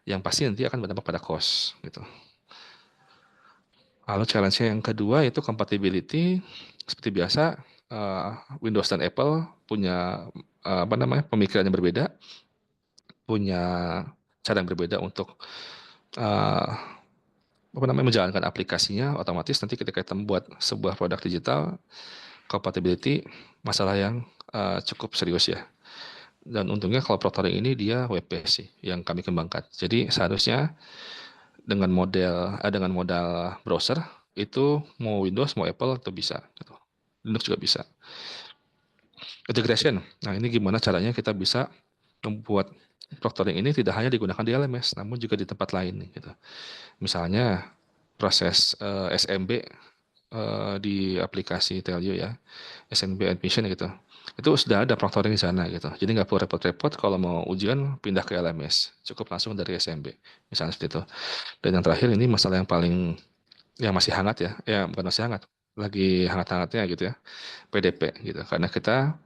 yang pasti nanti akan berdampak pada cost gitu. Lalu challenge yang kedua itu compatibility. Seperti biasa, Windows dan Apple punya apa namanya, pemikiran yang berbeda, punya cara yang berbeda untuk apa namanya, menjalankan aplikasinya. Otomatis nanti ketika kita membuat sebuah produk digital, compatibility masalah yang cukup serius ya. Dan untungnya kalau proctoring ini dia web based sih yang kami kembangkan. Jadi seharusnya dengan modal browser itu mau Windows mau Apple itu bisa gitu. Linux juga bisa. Integration. Nah, ini gimana caranya kita bisa membuat proctoring ini tidak hanya digunakan di LMS namun juga di tempat lain gitu. Misalnya proses SMB di aplikasi Telio ya, SMB admission gitu. Itu sudah ada proctoring di sana gitu. Jadi nggak perlu repot-repot kalau mau ujian pindah ke LMS. Cukup langsung dari SMB. Misalnya seperti itu. Dan yang terakhir ini masalah yang paling yang masih hangat ya. Ya bukan masih hangat, lagi hangat-hangatnya gitu ya. PDP gitu. Karena kita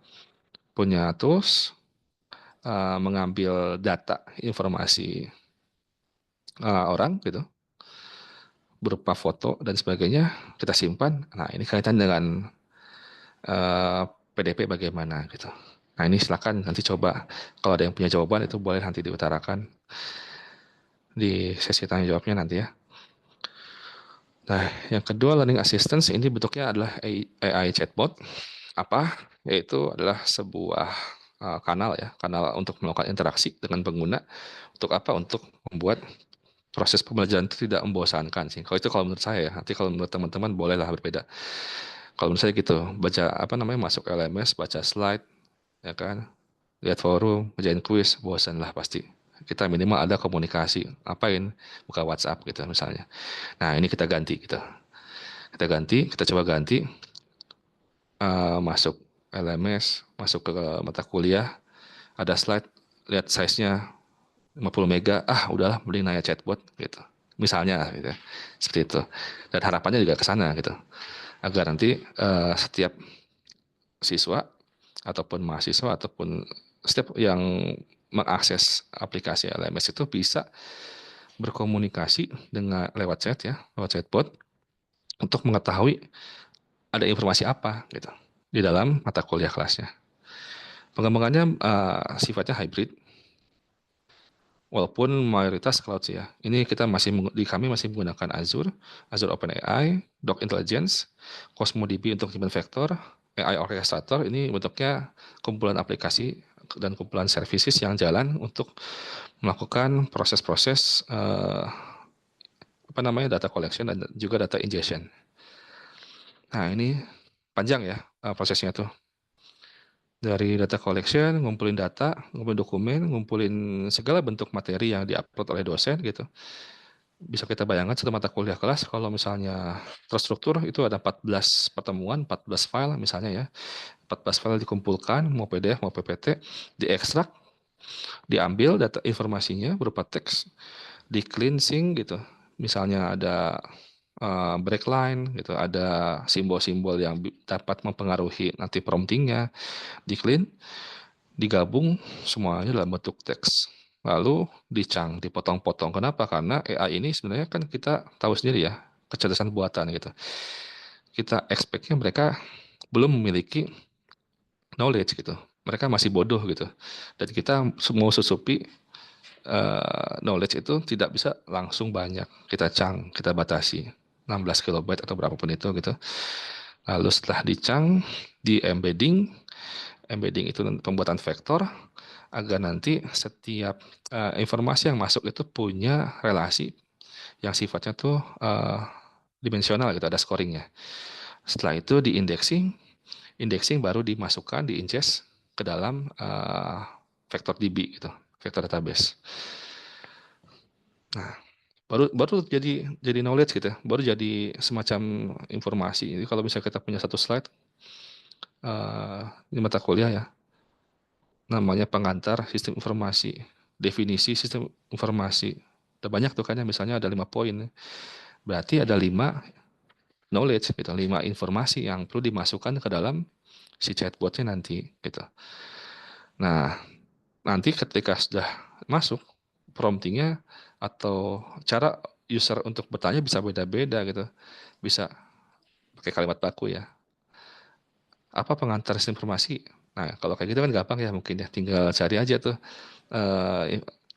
punya tools mengambil data informasi orang gitu berupa foto dan sebagainya, kita simpan. Nah ini kaitan dengan PDP bagaimana gitu. Nah ini silakan nanti coba kalau ada yang punya jawaban itu boleh nanti diutarakan di sesi tanya jawabnya nanti ya. Nah yang kedua, learning assistance ini bentuknya adalah AI chatbot. Apa? Yaitu adalah sebuah kanal ya, kanal untuk melakukan interaksi dengan pengguna. Untuk apa? Untuk membuat proses pembelajaran itu tidak membosankan sih. Kalau menurut saya ya, nanti kalau menurut teman-teman bolehlah berbeda. Kalau menurut saya gitu, baca apa namanya, masuk LMS, baca slide, ya kan, lihat forum, ngerjain kuis, bosan lah pasti. Kita minimal ada komunikasi, apain, buka WhatsApp gitu misalnya. Nah ini kita ganti gitu. Kita coba ganti, masuk LMS, masuk ke mata kuliah, ada slide, lihat size-nya 50 mega, udahlah mending nanya chatbot gitu. Misalnya gitu. Seperti itu. Dan harapannya juga ke sana gitu. Agar nanti setiap siswa ataupun mahasiswa ataupun setiap yang mengakses aplikasi LMS itu bisa berkomunikasi dengan lewat chat ya, lewat chatbot untuk mengetahui ada informasi apa gitu di dalam mata kuliah kelasnya. Pengembangannya sifatnya hybrid, walaupun mayoritas cloud sih ya. Ini kita di kami masih menggunakan Azure, Azure OpenAI, Doc Intelligence, CosmoDB untuk human vector, AI Orchestrator. Ini bentuknya kumpulan aplikasi dan kumpulan services yang jalan untuk melakukan proses-proses data collection dan juga data ingestion. Nah ini panjang ya prosesnya tuh. Dari data collection, ngumpulin data, ngumpulin dokumen, ngumpulin segala bentuk materi yang diupload oleh dosen gitu. Bisa kita bayangkan satu mata kuliah kelas kalau misalnya terstruktur itu ada 14 pertemuan, 14 file misalnya ya. 14 file dikumpulkan, mau PDF, mau PPT, diekstrak, diambil data informasinya berupa teks, di cleansing gitu. Misalnya ada break line gitu, ada simbol-simbol yang dapat mempengaruhi nanti promptingnya, di clean, digabung semuanya dalam bentuk teks. Lalu dipotong-potong. Kenapa? Karena AI ini sebenarnya kan kita tahu sendiri ya, kecerdasan buatan gitu. Kita expect-nya mereka belum memiliki knowledge gitu. Mereka masih bodoh gitu. Dan kita mau susupi knowledge itu tidak bisa langsung banyak. Kita batasi 16 kilobyte atau berapapun itu gitu. Lalu setelah di embedding itu pembuatan vektor agar nanti setiap informasi yang masuk itu punya relasi yang sifatnya tuh dimensional gitu, ada scoringnya. Setelah itu di indexing baru dimasukkan, ingest ke dalam vektor DB gitu, vektor database. Nah, baru jadi knowledge gitu, baru jadi semacam informasi. Jadi kalau misalnya kita punya satu slide di mata kuliah ya, namanya pengantar sistem informasi, definisi sistem informasi. Udah banyak tuh kan ya, misalnya ada 5 poin. Berarti ada 5 knowledge gitu, 5 informasi yang perlu dimasukkan ke dalam si chatbotnya nanti gitu. Nah, nanti ketika sudah masuk promptingnya atau cara user untuk bertanya bisa beda-beda gitu. Bisa pakai kalimat baku ya. Apa pengantar sistem informasi? Nah, kalau kayak gitu kan gampang ya mungkin ya, tinggal cari aja tuh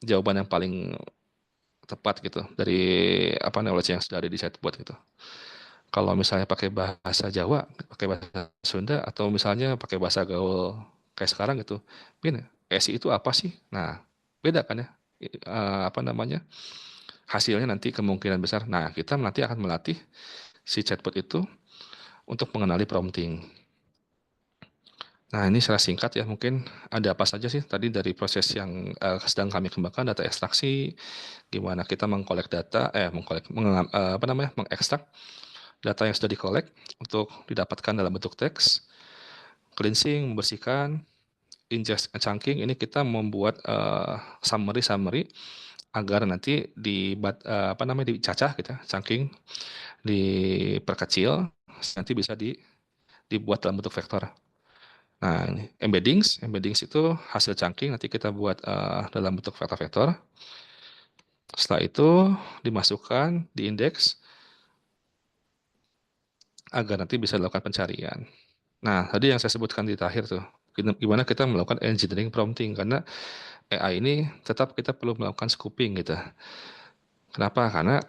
jawaban yang paling tepat gitu dari knowledge yang sudah ada di chatbot gitu. Kalau misalnya pakai bahasa Jawa, pakai bahasa Sunda, atau misalnya pakai bahasa gaul kayak sekarang gitu, Bin, SI itu apa sih? Nah, beda kan ya, hasilnya nanti kemungkinan besar. Nah, kita nanti akan melatih si chatbot itu untuk mengenali prompting. Nah, ini secara singkat ya, mungkin ada apa saja sih tadi dari proses yang sedang kami kembangkan, data ekstraksi, gimana kita mengkolek data, mengekstrak data yang sudah dikolek untuk didapatkan dalam bentuk teks, cleansing, membersihkan, ingest chunking, ini kita membuat summary agar nanti dicacah gitu, chunking, diperkecil, nanti bisa dibuat dalam bentuk vektor. Nah, ini embeddings itu hasil chunking nanti kita buat dalam bentuk vektor-vektor. Setelah itu dimasukkan, diindeks agar nanti bisa dilakukan pencarian. Nah, tadi yang saya sebutkan di terakhir tuh, gimana kita melakukan engineering prompting, karena AI ini tetap kita perlu melakukan scooping gitu. Kenapa? Karena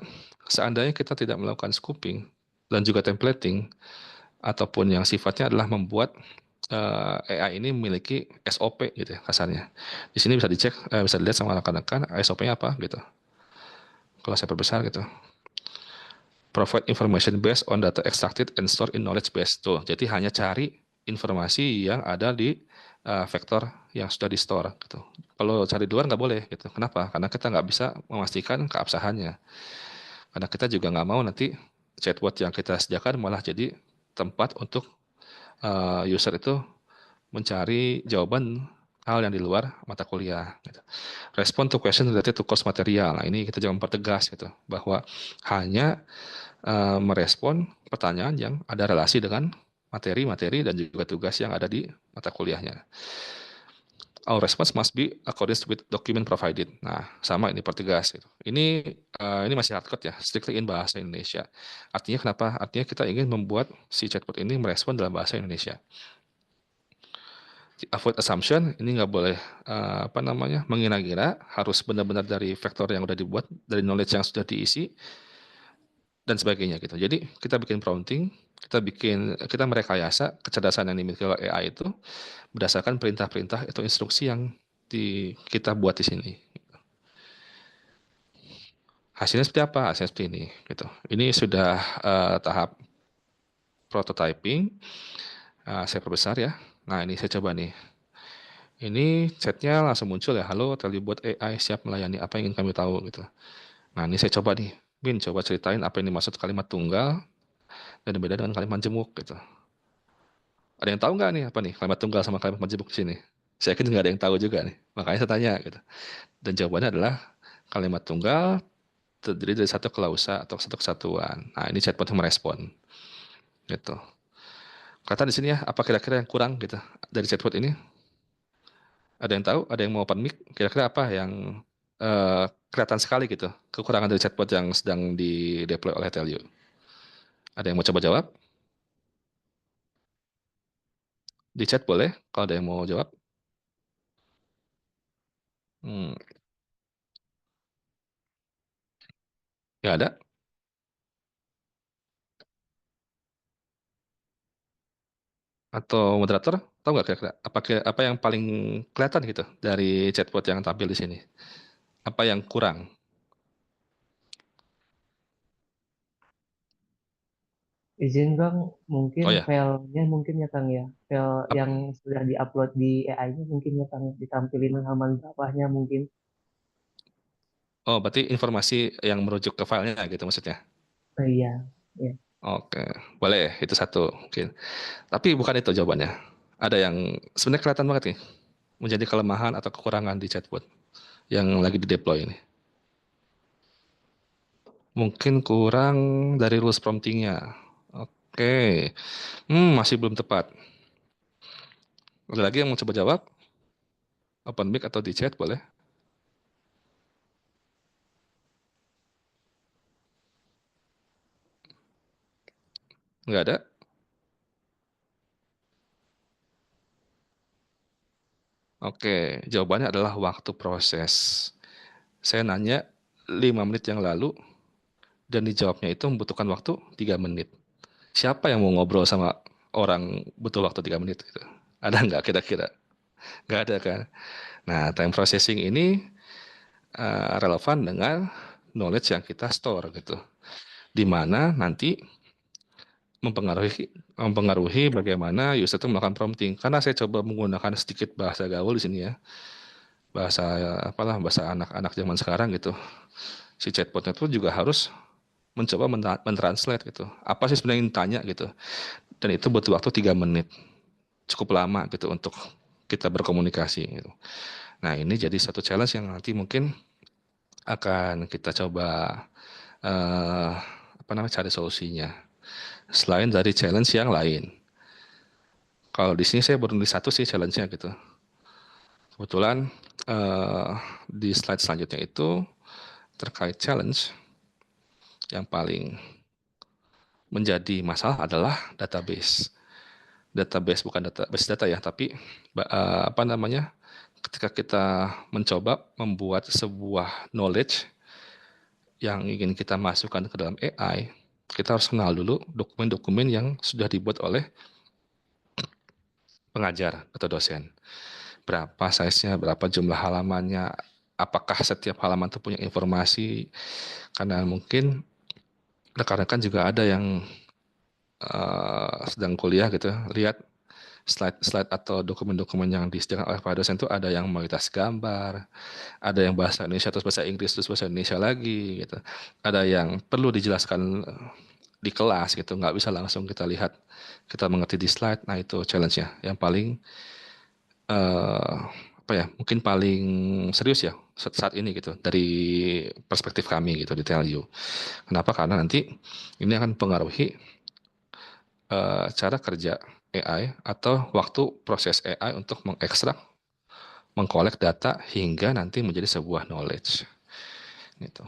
seandainya kita tidak melakukan scooping dan juga templating, ataupun yang sifatnya adalah membuat AI ini memiliki SOP gitu ya kasarnya. Di sini bisa dicek, bisa dilihat sama rekan-rekan SOP-nya apa gitu. Kalau saya perbesar gitu. Provide information based on data extracted and stored in knowledge base. Tuh, jadi hanya cari informasi yang ada di vektor yang sudah di store gitu. Kalau cari di luar nggak boleh gitu. Kenapa? Karena kita nggak bisa memastikan keabsahannya. Karena kita juga nggak mau nanti chatbot yang kita sediakan malah jadi tempat untuk user itu mencari jawaban hal yang di luar mata kuliah. Gitu. Respond to question related to course material. Nah, ini kita jangan mempertegas gitu bahwa hanya merespon pertanyaan yang ada relasi dengan materi dan juga tugas yang ada di mata kuliahnya. Our response must be accordance with document provided. Nah, sama ini pertegas gitu. Ini masih hardcode ya, strictly in bahasa Indonesia. Artinya kenapa? Artinya kita ingin membuat si chatbot ini merespon dalam bahasa Indonesia. Avoid assumption, ini nggak boleh mengira-ngira, harus benar-benar dari vektor yang udah dibuat, dari knowledge yang sudah diisi, dan sebagainya gitu. Jadi kita bikin prompting, kita merekayasa kecerdasan yang dimiliki oleh AI itu berdasarkan perintah-perintah atau instruksi yang kita buat di sini. Hasilnya seperti apa? Hasilnya seperti ini gitu. Ini sudah tahap prototyping. Saya perbesar ya. Nah, ini saya coba nih. Ini chatnya langsung muncul ya. Halo, Telibot AI siap melayani apa yang ingin kami tahu gitu. Nah, ini saya coba nih. Bin, coba ceritain apa yang dimaksud kalimat tunggal dan beda dengan kalimat jemuk gitu. Ada yang tahu nggak nih apa nih kalimat tunggal sama kalimat majemuk di sini? Saya yakin nggak ada yang tahu juga nih. Makanya saya tanya gitu. Dan jawabannya adalah kalimat tunggal terdiri dari satu klausa atau satu kesatuan. Nah, ini chatbot yang merespon. Gitu. Kata di sini ya, apa kira-kira yang kurang gitu dari chatbot ini? Ada yang tahu? Ada yang mau open mic? Kira-kira apa yang kelihatan sekali gitu kekurangan dari chatbot yang sedang di deploy oleh Telio? Ada yang mau coba jawab? Di chat boleh kalau ada yang mau jawab. Hmm, nggak ada? Atau moderator tahu nggak kira-kira apa yang paling kelihatan gitu dari chatbot yang tampil di sini? Apa yang kurang? Izin Bang, mungkin Oh ya, filenya mungkin ya Kang ya. File yang sudah diupload di AI-nya mungkin ya Kang, ditampilin halaman berapanya mungkin. oh berarti informasi yang merujuk ke filenya gitu maksudnya. Iya, ya. Oke, boleh itu satu mungkin. Tapi bukan itu jawabannya. Ada yang sebenarnya kelihatan banget nih menjadi kelemahan atau kekurangan di chatbot yang lagi di deploy ini. Mungkin kurang dari rules promptingnya. Oke, masih belum tepat. Ada lagi yang mau coba jawab? Open mic atau di chat boleh? Nggak ada? Oke, jawabannya adalah waktu proses. Saya nanya 5 menit yang lalu dan dijawabnya itu membutuhkan waktu 3 menit. Siapa yang mau ngobrol sama orang butuh waktu 3 menit gitu? Ada nggak kira-kira? Nggak ada kan? Nah, time processing ini relevan dengan knowledge yang kita store gitu. Di mana nanti mempengaruhi bagaimana user itu melakukan prompting. Karena saya coba menggunakan sedikit bahasa gaul di sini ya. Bahasa anak-anak zaman sekarang gitu. Si chatbotnya itu juga harus mencoba mentranslate gitu. Apa sih sebenarnya yang ditanya gitu. Dan itu butuh waktu 3 menit. Cukup lama gitu untuk kita berkomunikasi gitu. Nah, ini jadi satu challenge yang nanti mungkin akan kita coba cari solusinya. Selain dari challenge yang lain. Kalau di sini saya baru nulis satu sih challenge-nya gitu. Kebetulan di slide selanjutnya itu terkait challenge yang paling menjadi masalah adalah database. Database bukan database data ya, tapi ketika kita mencoba membuat sebuah knowledge yang ingin kita masukkan ke dalam AI, kita harus kenal dulu dokumen-dokumen yang sudah dibuat oleh pengajar atau dosen. Berapa size-nya, berapa jumlah halamannya, apakah setiap halaman itu punya informasi, karena mungkin rekan-rekan juga ada yang sedang kuliah gitu, lihat slide-slide atau dokumen-dokumen yang disediakan oleh Pak dosen itu ada yang mayoritas gambar, ada yang bahasa Indonesia terus bahasa Inggris terus bahasa Indonesia lagi gitu. Ada yang perlu dijelaskan di kelas gitu, nggak bisa langsung kita lihat, kita mengerti di slide. Nah, itu challenge-nya yang paling mungkin paling serius ya saat ini gitu dari perspektif kami gitu di TLU. Kenapa? Karena nanti ini akan mempengaruhi cara kerja AI atau waktu proses AI untuk mengekstrak mengkolek data hingga nanti menjadi sebuah knowledge. Gitu.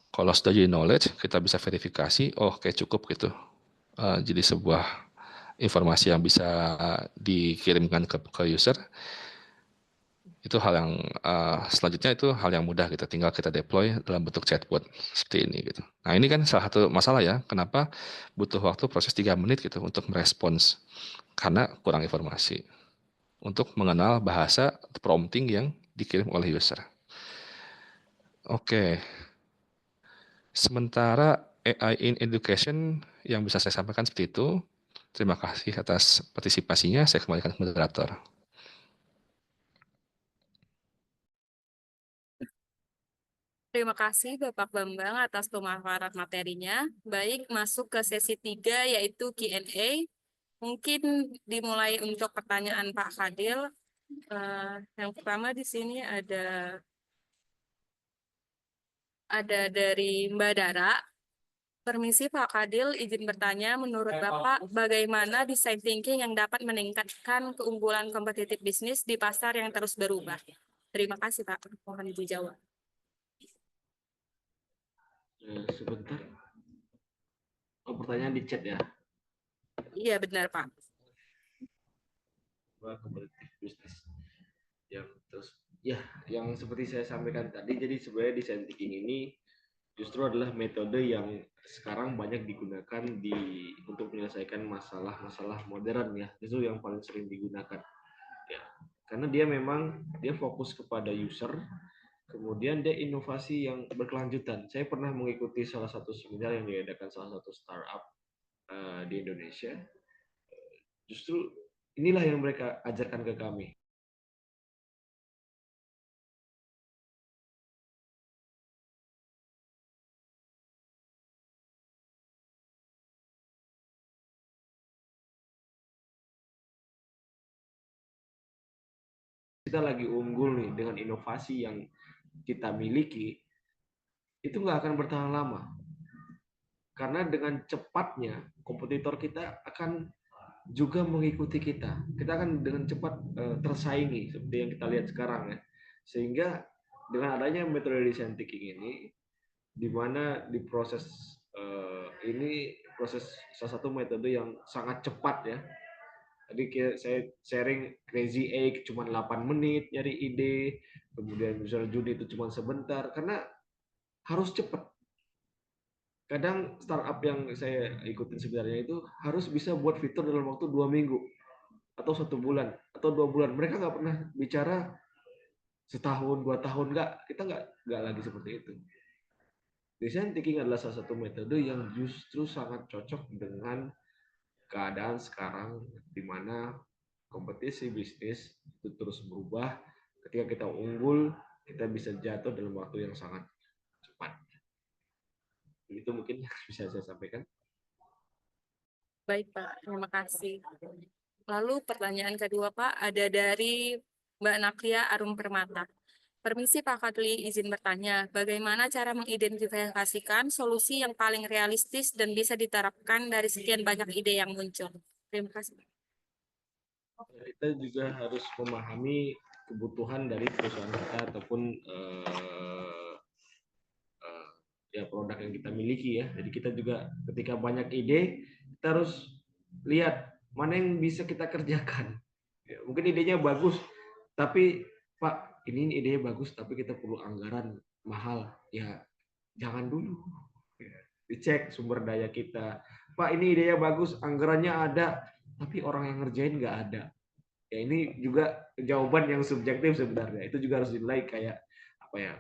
Kalau sudah jadi knowledge, kita bisa verifikasi, oh kayak cukup gitu. Jadi sebuah informasi yang bisa dikirimkan ke user. Itu hal yang selanjutnya itu hal yang mudah gitu, tinggal kita deploy dalam bentuk chatbot seperti ini gitu. Nah ini kan salah satu masalah ya, kenapa butuh waktu proses 3 menit gitu untuk merespons, karena kurang informasi untuk mengenal bahasa prompting yang dikirim oleh user. Oke, sementara AI in Education yang bisa saya sampaikan seperti itu. Terima kasih atas partisipasinya, saya kembalikan ke moderator. Terima kasih Bapak Bambang atas pemaparan materinya. Baik, masuk ke sesi 3 yaitu Q&A. Mungkin dimulai untuk pertanyaan Pak Fadil. Yang pertama di sini ada dari Mbak Dara. Permisi Pak Fadil, izin bertanya, menurut Bapak bagaimana design thinking yang dapat meningkatkan keunggulan kompetitif bisnis di pasar yang terus berubah? Terima kasih Pak, mohon dijawab. Sebentar. Oh, pertanyaan di chat ya. Iya benar Pak. Kompetitif bisnis yang terus ya, yang seperti saya sampaikan tadi, jadi sebenarnya design thinking ini justru adalah metode yang sekarang banyak digunakan untuk menyelesaikan masalah-masalah modern ya, itu yang paling sering digunakan ya, karena dia fokus kepada user, kemudian dia inovasi yang berkelanjutan. Saya pernah mengikuti salah satu seminar yang diadakan salah satu startup di Indonesia. Justru inilah yang mereka ajarkan ke kami. Kita lagi unggul nih dengan inovasi yang kita miliki, itu nggak akan bertahan lama. Karena dengan cepatnya kompetitor kita akan juga mengikuti kita. Kita akan dengan cepat tersaingi seperti yang kita lihat sekarang ya. Sehingga dengan adanya metode design thinking ini, di mana di proses ini salah satu metode yang sangat cepat ya. Tadi saya sharing Crazy Egg cuma 8 menit nyari ide, kemudian Visual Judi itu cuma sebentar, karena harus cepat. Kadang startup yang saya ikutin sebenarnya itu harus bisa buat fitur dalam waktu 2 minggu atau 1 bulan atau 2 bulan. Mereka nggak pernah bicara setahun 2 tahun, kita nggak lagi seperti itu. Design thinking adalah salah satu metode yang justru sangat cocok dengan keadaan sekarang, di mana kompetisi bisnis itu terus berubah. Ketika kita unggul, kita bisa jatuh dalam waktu yang sangat cepat. Itu mungkin bisa saya sampaikan. Baik Pak, terima kasih. Lalu pertanyaan kedua Pak, ada dari Mbak Naklia Arum Permata. Permisi Pak Fadli, izin bertanya, bagaimana cara mengidentifikasikan solusi yang paling realistis dan bisa diterapkan dari sekian banyak ide yang muncul? Terima kasih. Kita juga harus memahami kebutuhan dari perusahaan kita ataupun ya produk yang kita miliki ya. Jadi kita juga ketika banyak ide, kita harus lihat mana yang bisa kita kerjakan. Ya, mungkin idenya bagus, tapi Pak, ini idenya bagus, tapi kita perlu anggaran mahal. Ya, jangan dulu. Ya, dicek sumber daya kita. Pak, ini idenya bagus, anggarannya ada, tapi orang yang ngerjain nggak ada. Ya, ini juga jawaban yang subjektif sebenarnya. Itu juga harus dinilai kayak apa ya?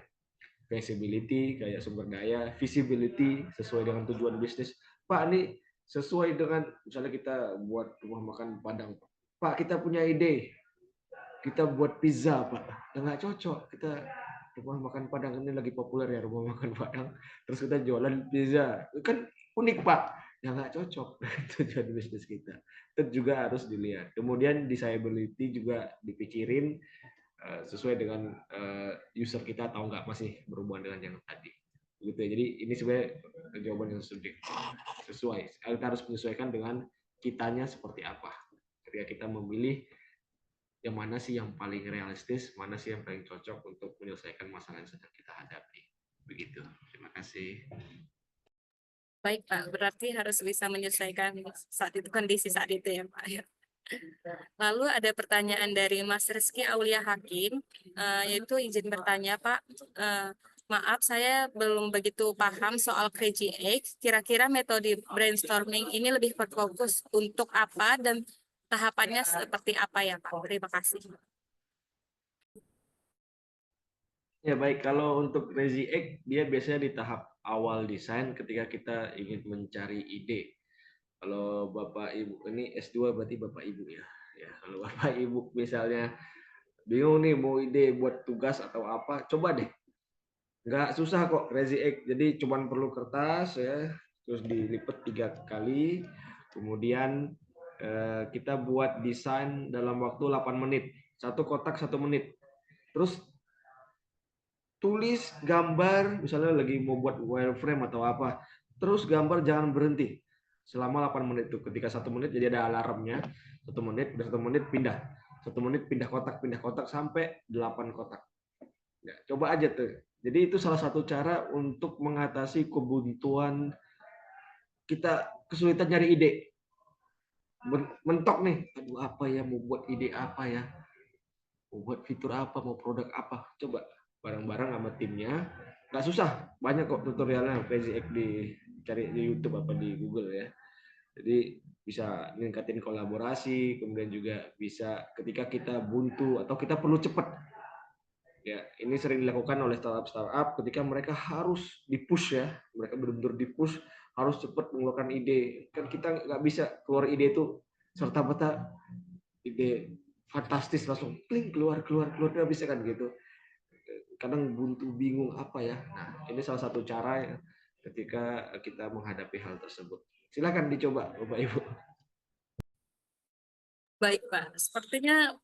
Feasibility, kayak sumber daya, visibility sesuai dengan tujuan bisnis. Pak, ini sesuai dengan misalnya kita buat rumah makan Padang. Pak, kita punya ide, kita buat pizza Pak. Ya nggak cocok, kita rumah makan Padang ini lagi populer ya, rumah makan Padang, terus kita jualan pizza, kan unik Pak. Ya nggak cocok tujuan bisnis kita. Itu juga harus dilihat. Kemudian disability juga dipikirin sesuai dengan user kita atau enggak, masih berhubungan dengan yang tadi. Begitu ya. Jadi ini sebenarnya jawaban yang sesuai. Kita harus menyesuaikan dengan kitanya seperti apa. Ketika kita memilih yang mana sih yang paling realistis, mana sih yang paling cocok untuk menyelesaikan masalah yang sedang kita hadapi. Begitu. Terima kasih. Baik, Pak. Berarti harus bisa menyesuaikan saat itu, kondisi saat itu ya, Pak. Lalu ada pertanyaan dari Mas Rizky Aulia Hakim, yaitu izin bertanya, Pak. Maaf, saya belum begitu paham soal Crazy Egg. Kira-kira metode brainstorming ini lebih berfokus untuk apa dan tahapannya seperti apa ya, Pak? Terima kasih. Ya baik, kalau untuk Crazy Egg, dia biasanya di tahap awal desain ketika kita ingin mencari ide. Kalau Bapak Ibu, ini S2 berarti Bapak Ibu ya. Ya, kalau Bapak Ibu misalnya bingung nih mau ide buat tugas atau apa, coba deh. Nggak susah kok Crazy Egg. Jadi cuman perlu kertas ya, terus dilipat 3 kali, kemudian kita buat desain dalam waktu 8 menit. Satu kotak 1 menit. Terus tulis gambar, misalnya lagi mau buat wireframe atau apa, terus gambar jangan berhenti selama 8 menit itu. Ketika 1 menit jadi ada alarmnya, 1 menit, udah 1 menit pindah, 1 menit pindah kotak sampai 8 kotak. Ya, coba aja tuh. Jadi itu salah satu cara untuk mengatasi kebuntuan kita, kesulitan nyari ide. Mentok nih, aduh apa ya, mau buat ide apa ya, mau buat fitur apa, mau produk apa, coba bareng-bareng sama timnya. Nggak susah, banyak kok tutorialnya Crazy Egg, cari di YouTube apa di Google ya. Jadi bisa meningkatin kolaborasi, kemudian juga bisa ketika kita buntu atau kita perlu cepat. Ya, ini sering dilakukan oleh startup ketika mereka harus dipush ya, mereka benar-benar dipush, harus cepat mengeluarkan ide. Kan kita nggak bisa keluar ide itu serta-merta ide fantastis langsung kling keluar nggak bisa kan gitu. Kadang buntu bingung apa ya. Nah, ini salah satu cara ya ketika kita menghadapi hal tersebut. Silakan dicoba Bapak Ibu. Baik, Pak. Sepertinya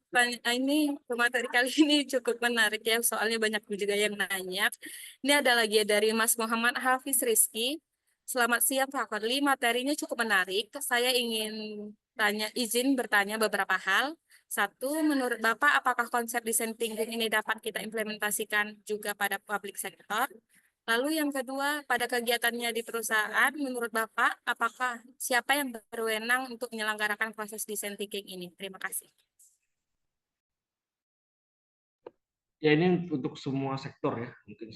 ini materi kali ini cukup menarik ya, soalnya banyak juga yang nanya. Ini ada lagi dari Mas Muhammad Hafiz Rizky. Selamat siang, Pak Kodli. Materinya cukup menarik. Saya ingin izin bertanya beberapa hal. Satu, menurut Bapak, apakah konsep design thinking ini dapat kita implementasikan juga pada public sector? Lalu yang kedua, pada kegiatannya di perusahaan, menurut Bapak, apakah siapa yang berwenang untuk menyelenggarakan proses design thinking ini? Terima kasih. Ya ini untuk semua sektor ya, mungkin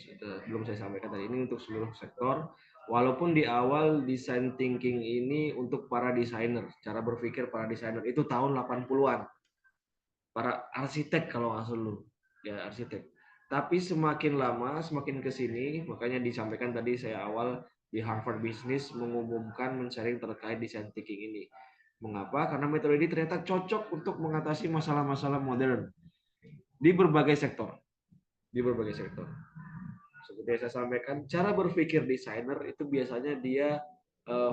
belum saya sampaikan tadi, ini untuk seluruh sektor. Walaupun di awal design thinking ini untuk para desainer, cara berpikir para desainer itu tahun 80-an. Para arsitek kalau nggak salah, ya arsitek. Tapi semakin lama, semakin ke sini, makanya disampaikan tadi saya awal di Harvard Business mengumumkan men-sharing terkait design thinking ini. Mengapa? Karena metode ini ternyata cocok untuk mengatasi masalah-masalah modern di berbagai sektor. Di berbagai sektor. Seperti yang saya sampaikan, cara berpikir desainer itu biasanya dia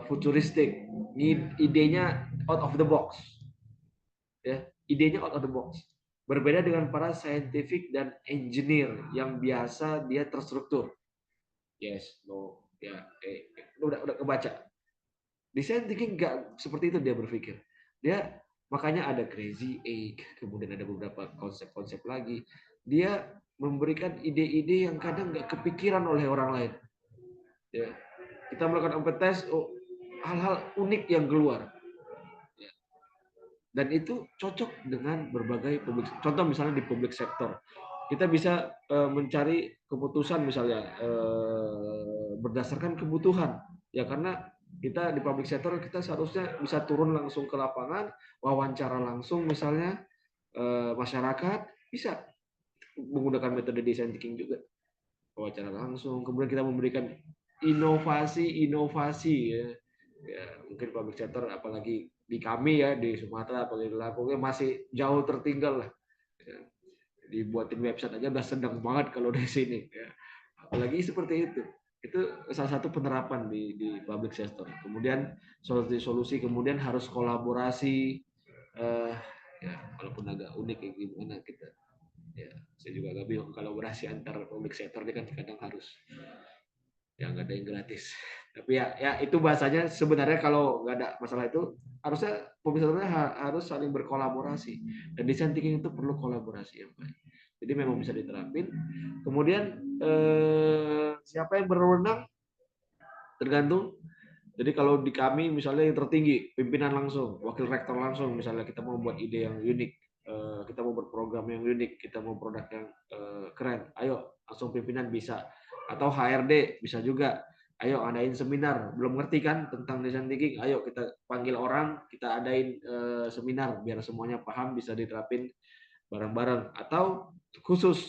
futuristik, idenya out of the box, ya, idenya out of the box. Berbeda dengan para scientific dan engineer yang biasa dia terstruktur. Yes, no, ya, udah kebaca. Design thinking nggak seperti itu dia berpikir. Dia makanya ada Crazy Egg, kemudian ada beberapa konsep-konsep lagi. Dia memberikan ide-ide yang kadang nggak kepikiran oleh orang lain. Ya. Kita melakukan open test, oh, hal-hal unik yang keluar. Ya. Dan itu cocok dengan berbagai publik. Contoh misalnya di public sector, kita bisa mencari keputusan misalnya berdasarkan kebutuhan. Ya karena kita di public sector kita seharusnya bisa turun langsung ke lapangan, wawancara langsung misalnya masyarakat, bisa menggunakan metode design thinking juga, wawancara langsung, kemudian kita memberikan inovasi ya. Ya mungkin public sector apalagi di kami ya di Sumatera apalagi di Lampung masih jauh tertinggal lah ya. Dibuatin website aja udah sedang banget kalau di sini ya. Apalagi seperti itu salah satu penerapan di public sector. Kemudian solusi kemudian harus kolaborasi, ya walaupun agak unik ya gimana kita, ya saya juga agak bingung kolaborasi antar public sector dia kan kadang harus Ya nggak ada yang gratis. Tapi ya itu bahasanya sebenarnya kalau nggak ada masalah itu harusnya pemisahannya harus saling berkolaborasi, dan design thinking itu perlu kolaborasi yang baik. Jadi memang bisa diterapin. Kemudian siapa yang berwenang tergantung. Jadi kalau di kami misalnya yang tertinggi pimpinan langsung, wakil rektor langsung, misalnya kita mau buat ide yang unik, kita mau berprogram yang unik, kita mau produk yang keren, ayo langsung pimpinan bisa. Atau HRD bisa juga, ayo adain seminar, belum ngerti kan tentang design thinking, ayo kita panggil orang, kita adain seminar biar semuanya paham, bisa diterapin bareng-bareng. Atau khusus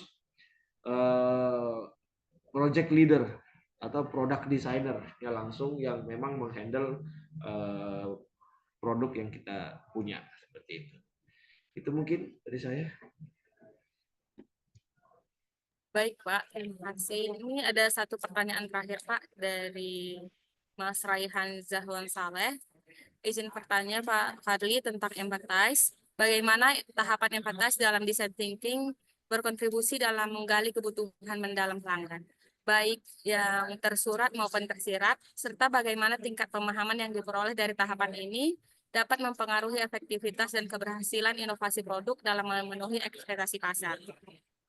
project leader atau product designer ya langsung yang memang menghandle produk yang kita punya, seperti itu. Itu mungkin dari saya. Baik, Pak. Terima kasih. Ini ada satu pertanyaan terakhir, Pak, dari Mas Raihan Zahwan Saleh. Izin bertanya, Pak Fadli, tentang empathize. Bagaimana tahapan empathize dalam design thinking berkontribusi dalam menggali kebutuhan mendalam pelanggan, baik yang tersurat maupun tersirat, serta bagaimana tingkat pemahaman yang diperoleh dari tahapan ini dapat mempengaruhi efektivitas dan keberhasilan inovasi produk dalam memenuhi ekspektasi pasar.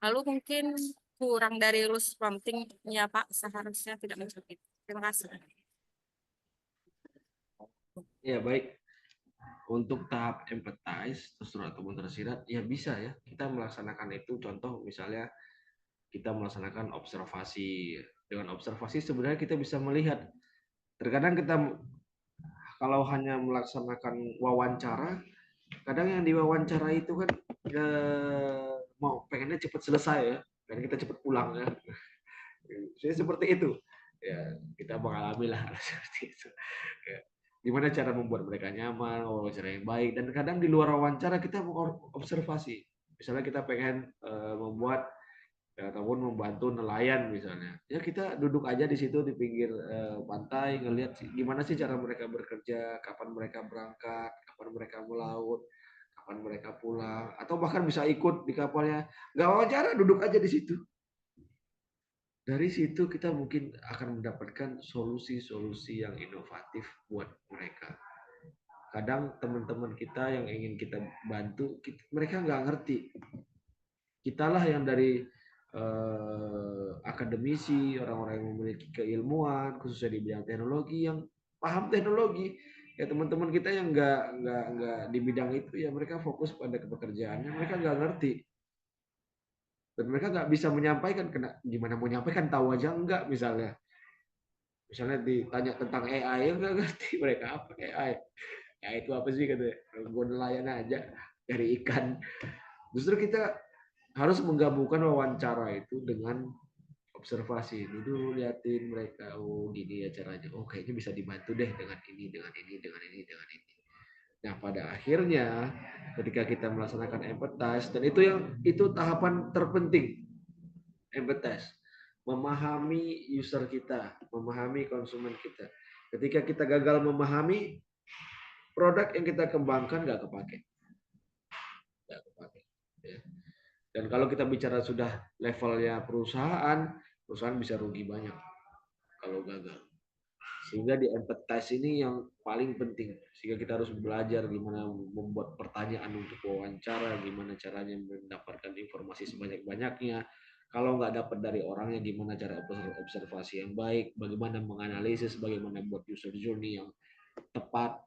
Lalu mungkin kurang dari rules prompting-nya, Pak, seharusnya tidak mencukupi. Terima kasih. Ya baik, untuk tahap empathize tersurat ataupun tersirat ya bisa ya kita melaksanakan itu. Contoh misalnya kita melaksanakan observasi. Dengan observasi sebenarnya kita bisa melihat, terkadang kita kalau hanya melaksanakan wawancara, kadang yang diwawancara itu kan mau pengennya cepat selesai ya, dan kita cepat pulang ya. Saya seperti itu ya, kita mengalami lah seperti itu. Gimana cara membuat mereka nyaman, wawancara yang baik, dan kadang di luar wawancara kita mau observasi. Misalnya kita pengen membuat ataupun membantu nelayan misalnya, ya kita duduk aja di situ di pinggir pantai, ngelihat gimana sih cara mereka bekerja, kapan mereka berangkat, kapan mereka melaut, kapan mereka pulang, atau bahkan bisa ikut di kapalnya, nggak wawancara, duduk aja di situ. Dari situ kita mungkin akan mendapatkan solusi-solusi yang inovatif buat mereka. Kadang teman-teman kita yang ingin kita bantu, mereka nggak ngerti. Kitalah yang dari akademisi, orang-orang yang memiliki keilmuan, khususnya di bidang teknologi, yang paham teknologi. Ya teman-teman kita yang nggak di bidang itu, ya mereka fokus pada pekerjaannya, mereka nggak ngerti. Dan mereka nggak bisa menyampaikan, gimana mau menyampaikan, tahu aja enggak misalnya. Misalnya ditanya tentang AI, nggak ngerti mereka apa AI. Ya itu apa sih, kata gue nelayan aja dari ikan. Justru kita harus menggabungkan wawancara itu dengan observasi. Dulu liatin mereka, oh gini ya caranya, oh kayaknya bisa dibantu deh dengan ini, dengan ini, dengan ini, dengan ini. Nah pada akhirnya ketika kita melaksanakan empathize, dan itu tahapan terpenting, empathize, memahami user kita, memahami konsumen kita. Ketika kita gagal memahami, produk yang kita kembangkan nggak kepake. Ya. Dan kalau kita bicara sudah levelnya perusahaan bisa rugi banyak kalau gagal. Sehingga di empathize ini yang paling penting. Sehingga kita harus belajar gimana membuat pertanyaan untuk wawancara, gimana caranya mendapatkan informasi sebanyak-banyaknya. Kalau nggak dapat dari orangnya, gimana cara observasi yang baik, bagaimana menganalisis, bagaimana buat user journey yang tepat.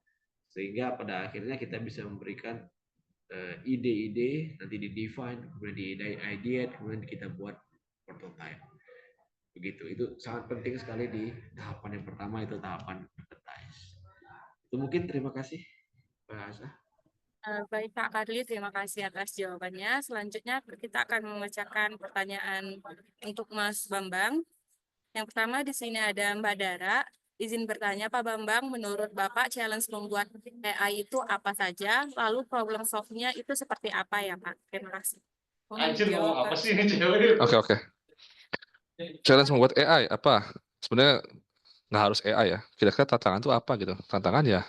Sehingga pada akhirnya kita bisa memberikan ide-ide, nanti di-define, kemudian di-ideate, kemudian kita buat prototype. Begitu, itu sangat penting sekali di tahapan yang pertama, itu tahapan empathize. Itu mungkin, terima kasih Pak Asa. Baik Pak Fadli, terima kasih atas jawabannya. Selanjutnya kita akan membacakan pertanyaan untuk Mas Bambang. Yang pertama di sini ada Mbak Dara. Izin bertanya Pak Bambang, menurut Bapak challenge membuat AI itu apa saja? Lalu problem solve-nya itu seperti apa ya Pak? Terima kasih. Anjir, ngomong apa sih ini cewek? Oke. Challenge membuat AI apa? Sebenarnya nggak harus AI ya. Kira-kira tantangan itu apa gitu? Tantangan ya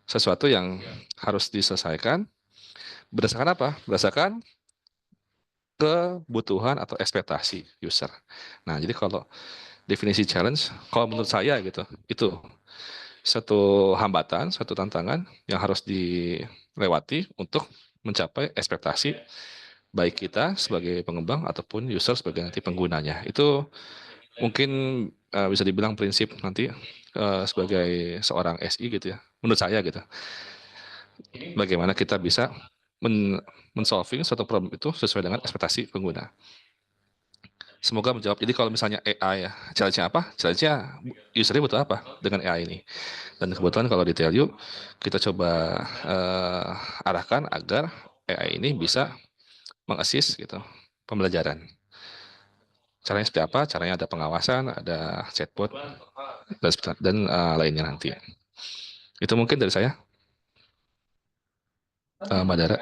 sesuatu yang harus diselesaikan berdasarkan apa? Berdasarkan kebutuhan atau ekspektasi user. Nah, jadi kalau definisi challenge, kalau menurut saya gitu, itu satu hambatan, satu tantangan yang harus dilewati untuk mencapai ekspektasi baik kita sebagai pengembang ataupun user sebagai nanti penggunanya. Itu mungkin bisa dibilang prinsip nanti sebagai seorang SI gitu ya, menurut saya gitu. Bagaimana kita bisa men-solving suatu problem itu sesuai dengan ekspektasi pengguna. Semoga menjawab. Jadi kalau misalnya AI ya, challenge-nya apa? Challenge-nya usernya butuh apa dengan AI ini? Dan kebetulan kalau di Tell You, kita coba arahkan agar AI ini bisa mengassist gitu pembelajaran. Caranya seperti apa? Caranya ada pengawasan, ada chatbot, dan lainnya nanti. Itu mungkin dari saya, Mbak Dara.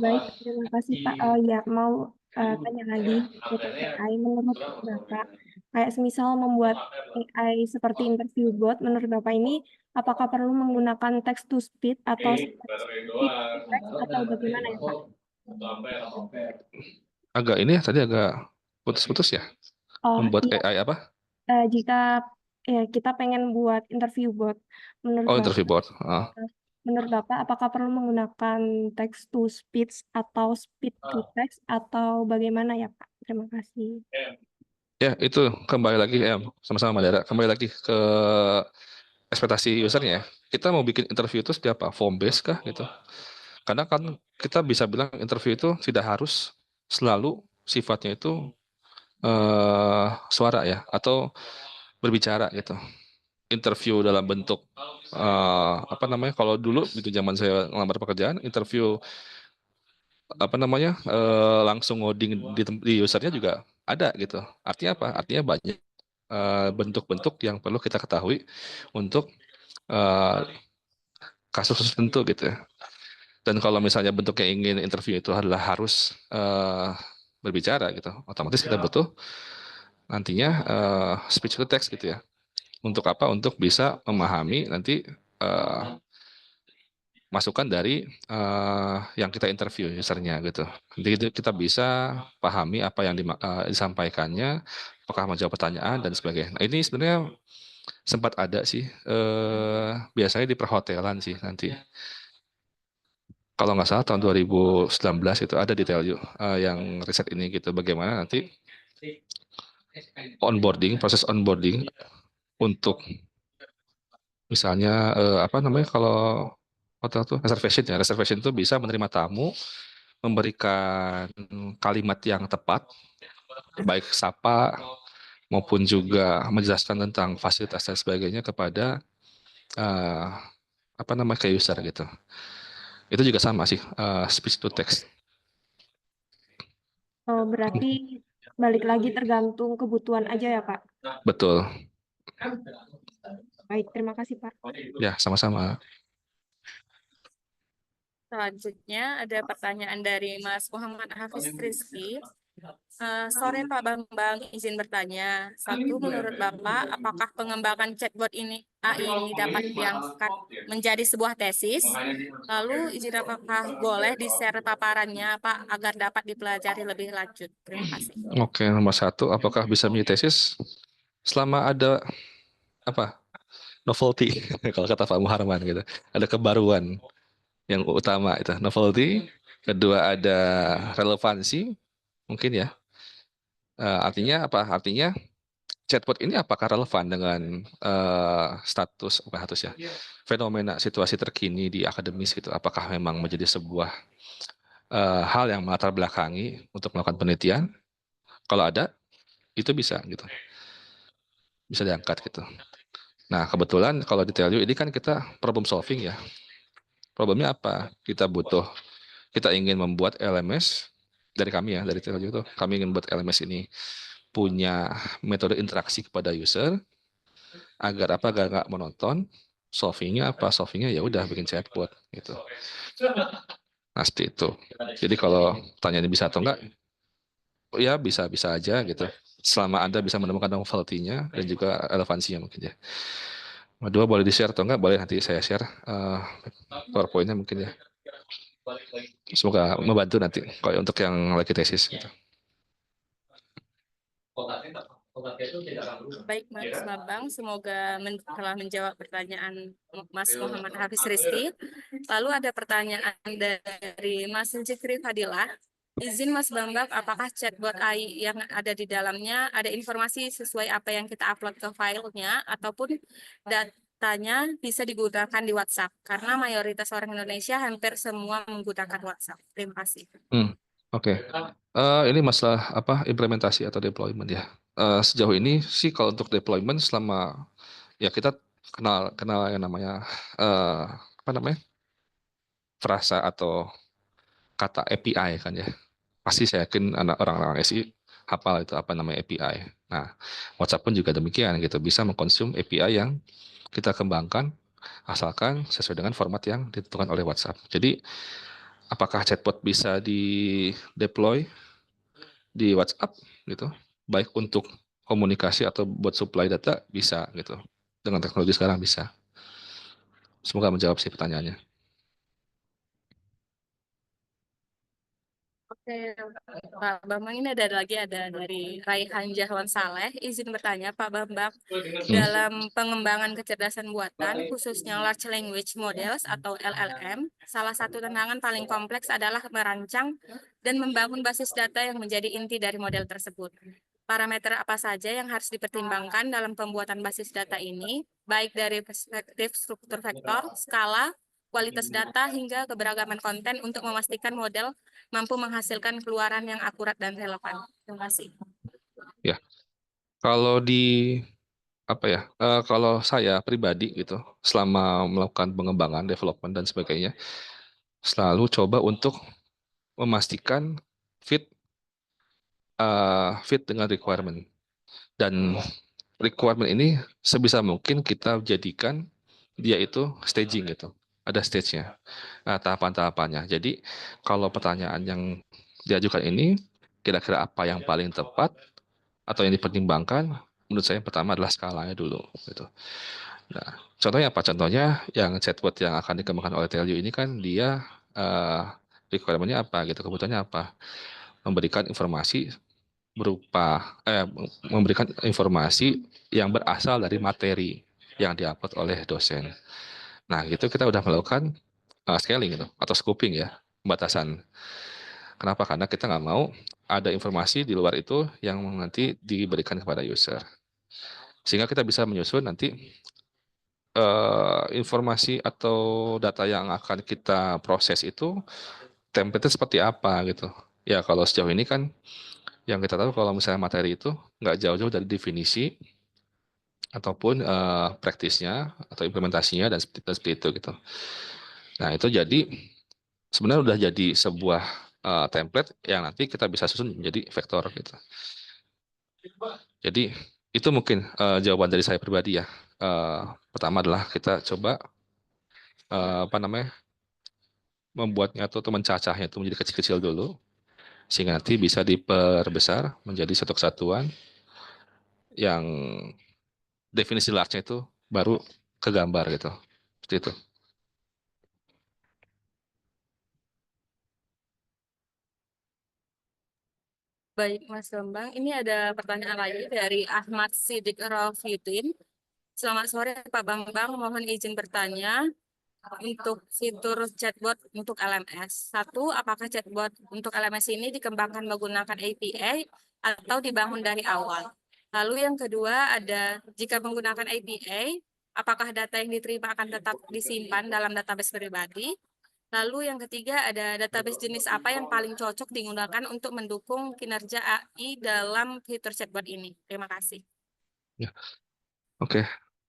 Baik, terima kasih Pak. Ya, mau tanya lagi tentang AI. Menurut Bapak, kayak semisal membuat AI seperti interview bot, menurut Bapak ini apakah perlu menggunakan text to speech atau speech to text atau bagaimana ya Pak? Agak ini ya, tadi agak putus-putus ya. Oh Membuat iya, AI apa? jika kita pengen buat interview bot, menurut Oh, interview Bapak, bot. apakah perlu menggunakan text to speech atau speech to text atau bagaimana ya Pak? Terima kasih. Ya, itu kembali lagi ya, sama-sama Mbak Dara. Kembali lagi ke ekspektasi usernya ya. Kita mau bikin interview itu seperti apa? Form based kah gitu? Karena kan kita bisa bilang interview itu tidak harus selalu sifatnya itu suara ya atau berbicara gitu. Interview dalam bentuk apa namanya? Kalau dulu itu zaman saya ngelamar pekerjaan, interview apa namanya? Langsung ngoding di usernya juga ada gitu. Artinya apa? Artinya banyak bentuk-bentuk yang perlu kita ketahui untuk kasus tertentu gitu ya. Dan kalau misalnya bentuknya ingin interview itu adalah harus berbicara gitu, otomatis kita butuh nantinya speech to text gitu ya. Untuk apa? Untuk bisa memahami nanti masukan dari yang kita interview usernya gitu. Jadi itu kita bisa pahami apa yang disampaikannya, apakah menjawab pertanyaan dan sebagainya. Nah, ini sebenarnya sempat ada sih, biasanya di perhotelan sih nanti. Kalau nggak salah tahun 2019 itu ada di Tell You yang riset ini gitu. Bagaimana nanti proses onboarding untuk misalnya apa namanya kalau hotel tuh reservation ya, reservation itu bisa menerima tamu, memberikan kalimat yang tepat, baik sapa maupun juga menjelaskan tentang fasilitas dan sebagainya kepada apa namanya ke user gitu. Itu juga sama sih speech to text. Oh, berarti balik lagi tergantung kebutuhan aja ya, Pak. Betul. Baik, terima kasih, Pak. Ya, sama-sama. Selanjutnya ada pertanyaan dari Mas Muhammad Hafiz Rizky. Sore Pak Bambang, izin bertanya. Satu, menurut Bapak, apakah pengembangan chatbot AI ini dapat diangkat menjadi sebuah tesis? Lalu, izin apakah boleh di-share paparannya Pak agar dapat dipelajari lebih lanjut? Terima kasih. Oke, nomor satu, apakah bisa menjadi tesis? Selama ada apa novelty, kalau kata Pak Muharman gitu, ada kebaruan yang utama itu novelty. Kedua ada relevansi, mungkin ya. Artinya apa? Artinya chatbot ini apakah relevan dengan status ya, fenomena situasi terkini di akademis gitu? Apakah memang menjadi sebuah hal yang melatar belakangi untuk melakukan penelitian? Kalau ada, itu bisa gitu, bisa diangkat gitu. Nah, kebetulan kalau di Tell You ini kan kita problem solving ya. Problemnya apa? Kita ingin membuat LMS dari kami ya, dari Tell You itu, kami ingin membuat LMS ini punya metode interaksi kepada user agar apa? Agar nggak monoton. Solvingnya apa? Solvingnya ya udah bikin chatbot gitu. Nah, seperti itu. Jadi kalau tanyanya bisa atau enggak, ya bisa aja gitu. Selama Anda bisa menemukan novelty-nya dan juga relevansinya mungkin ya. Dua boleh di-share atau enggak? Boleh nanti saya share PowerPoint-nya mungkin ya. Semoga membantu nanti kalau untuk yang lagi tesis gitu. Baik, Mas Bambang, semoga telah menjawab pertanyaan Mas Muhammad Hafiz Rizky. Lalu ada pertanyaan dari Mas Zikri Fadilah. Izin Mas Bambang, apakah chatbot AI yang ada di dalamnya ada informasi sesuai apa yang kita upload ke filenya ataupun datanya bisa digunakan di WhatsApp? Karena mayoritas orang Indonesia hampir semua menggunakan WhatsApp. Terima kasih. Oke. Ini masalah apa implementasi atau deployment ya. Sejauh ini sih kalau untuk deployment selama ya kita kenal yang namanya apa namanya frasa atau kata API kan ya. Pasti saya yakin orang-orang SI hafal itu apa namanya API. Nah, WhatsApp pun juga demikian gitu, bisa mengkonsum API yang kita kembangkan asalkan sesuai dengan format yang ditentukan oleh WhatsApp. Jadi, apakah chatbot bisa di deploy di WhatsApp gitu, baik untuk komunikasi atau buat supply data bisa gitu. Dengan teknologi sekarang bisa. Semoga menjawab sih pertanyaannya. Oke, Pak Bambang, ini ada dari Raihan Jahwan Saleh. Izin bertanya, Pak Bambang, dalam pengembangan kecerdasan buatan, khususnya large language models atau LLM, salah satu tantangan paling kompleks adalah merancang dan membangun basis data yang menjadi inti dari model tersebut. Parameter apa saja yang harus dipertimbangkan dalam pembuatan basis data ini, baik dari perspektif struktur vektor, skala, kualitas data, hingga keberagaman konten untuk memastikan model mampu menghasilkan keluaran yang akurat dan relevan. Terima kasih. Ya, kalau di apa ya? Kalau saya pribadi gitu, selama melakukan pengembangan, development dan sebagainya, selalu coba untuk memastikan fit fit dengan requirement. Dan requirement ini sebisa mungkin kita jadikan dia itu staging gitu. Ada stage-nya. Nah, tahapan-tahapannya. Jadi kalau pertanyaan yang diajukan ini kira-kira apa yang paling tepat atau yang dipertimbangkan, menurut saya yang pertama adalah skalanya dulu gitu. Nah, contohnya apa? Contohnya yang chatbot yang akan dikembangkan oleh Telio ini kan dia requirement-nya apa gitu, kebutuhannya apa? Memberikan informasi berupa memberikan informasi yang berasal dari materi yang diupload oleh dosen. Nah, gitu kita udah melakukan scaling gitu atau scoping ya, pembatasan. Kenapa? Karena kita nggak mau ada informasi di luar itu yang nanti diberikan kepada user. Sehingga kita bisa menyusun nanti informasi atau data yang akan kita proses itu template seperti apa gitu. Ya kalau sejauh ini kan yang kita tahu kalau misalnya materi itu nggak jauh-jauh dari definisi ataupun praktisnya atau implementasinya dan seperti itu gitu. Nah itu jadi sebenarnya udah jadi sebuah template yang nanti kita bisa susun menjadi vektor gitu. Jadi itu mungkin jawaban dari saya pribadi ya. Pertama adalah kita coba apa namanya membuatnya atau mencacahnya itu menjadi kecil-kecil dulu sehingga nanti bisa diperbesar menjadi satu kesatuan yang definisi large-nya itu baru kegambar gitu. Seperti itu. Baik, Mas Bambang. Ini ada pertanyaan lagi dari Ahmad Sidik Rafidin. Selamat sore, Pak Bambang. Mohon izin bertanya untuk fitur chatbot untuk LMS. Satu, apakah chatbot untuk LMS ini dikembangkan menggunakan API atau dibangun dari awal? Lalu yang kedua ada, jika menggunakan API, apakah data yang diterima akan tetap disimpan dalam database pribadi? Lalu yang ketiga ada database jenis apa yang paling cocok digunakan untuk mendukung kinerja AI dalam fitur chatbot ini? Terima kasih. Ya. Oke,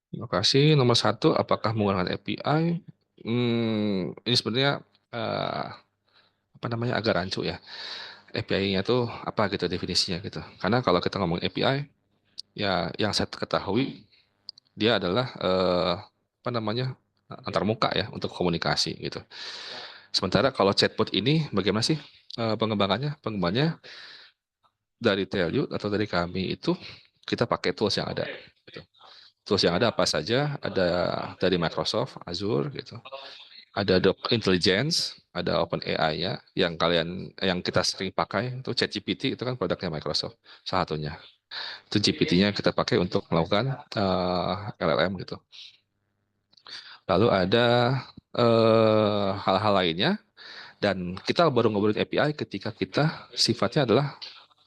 terima kasih. Nomor satu, apakah menggunakan API? Ini sebenarnya apa namanya agak rancu ya. API-nya tuh apa gitu definisinya gitu. Karena kalau kita ngomong API, ya yang saya ketahui dia adalah apa namanya antar muka ya untuk komunikasi gitu. Sementara kalau chatbot ini bagaimana sih pengembangannya? Pengembangannya dari Telio atau dari kami itu kita pakai tools yang ada. Gitu. Tools yang ada apa saja? Ada dari Microsoft, Azure gitu. Ada Doc Intelligence, ada OpenAI ya, yang kita sering pakai itu ChatGPT itu kan produknya Microsoft salah satunya. Itu GPT-nya kita pakai untuk melakukan LLM gitu. Lalu ada hal-hal lainnya, dan kita baru ngobrolin API ketika kita sifatnya adalah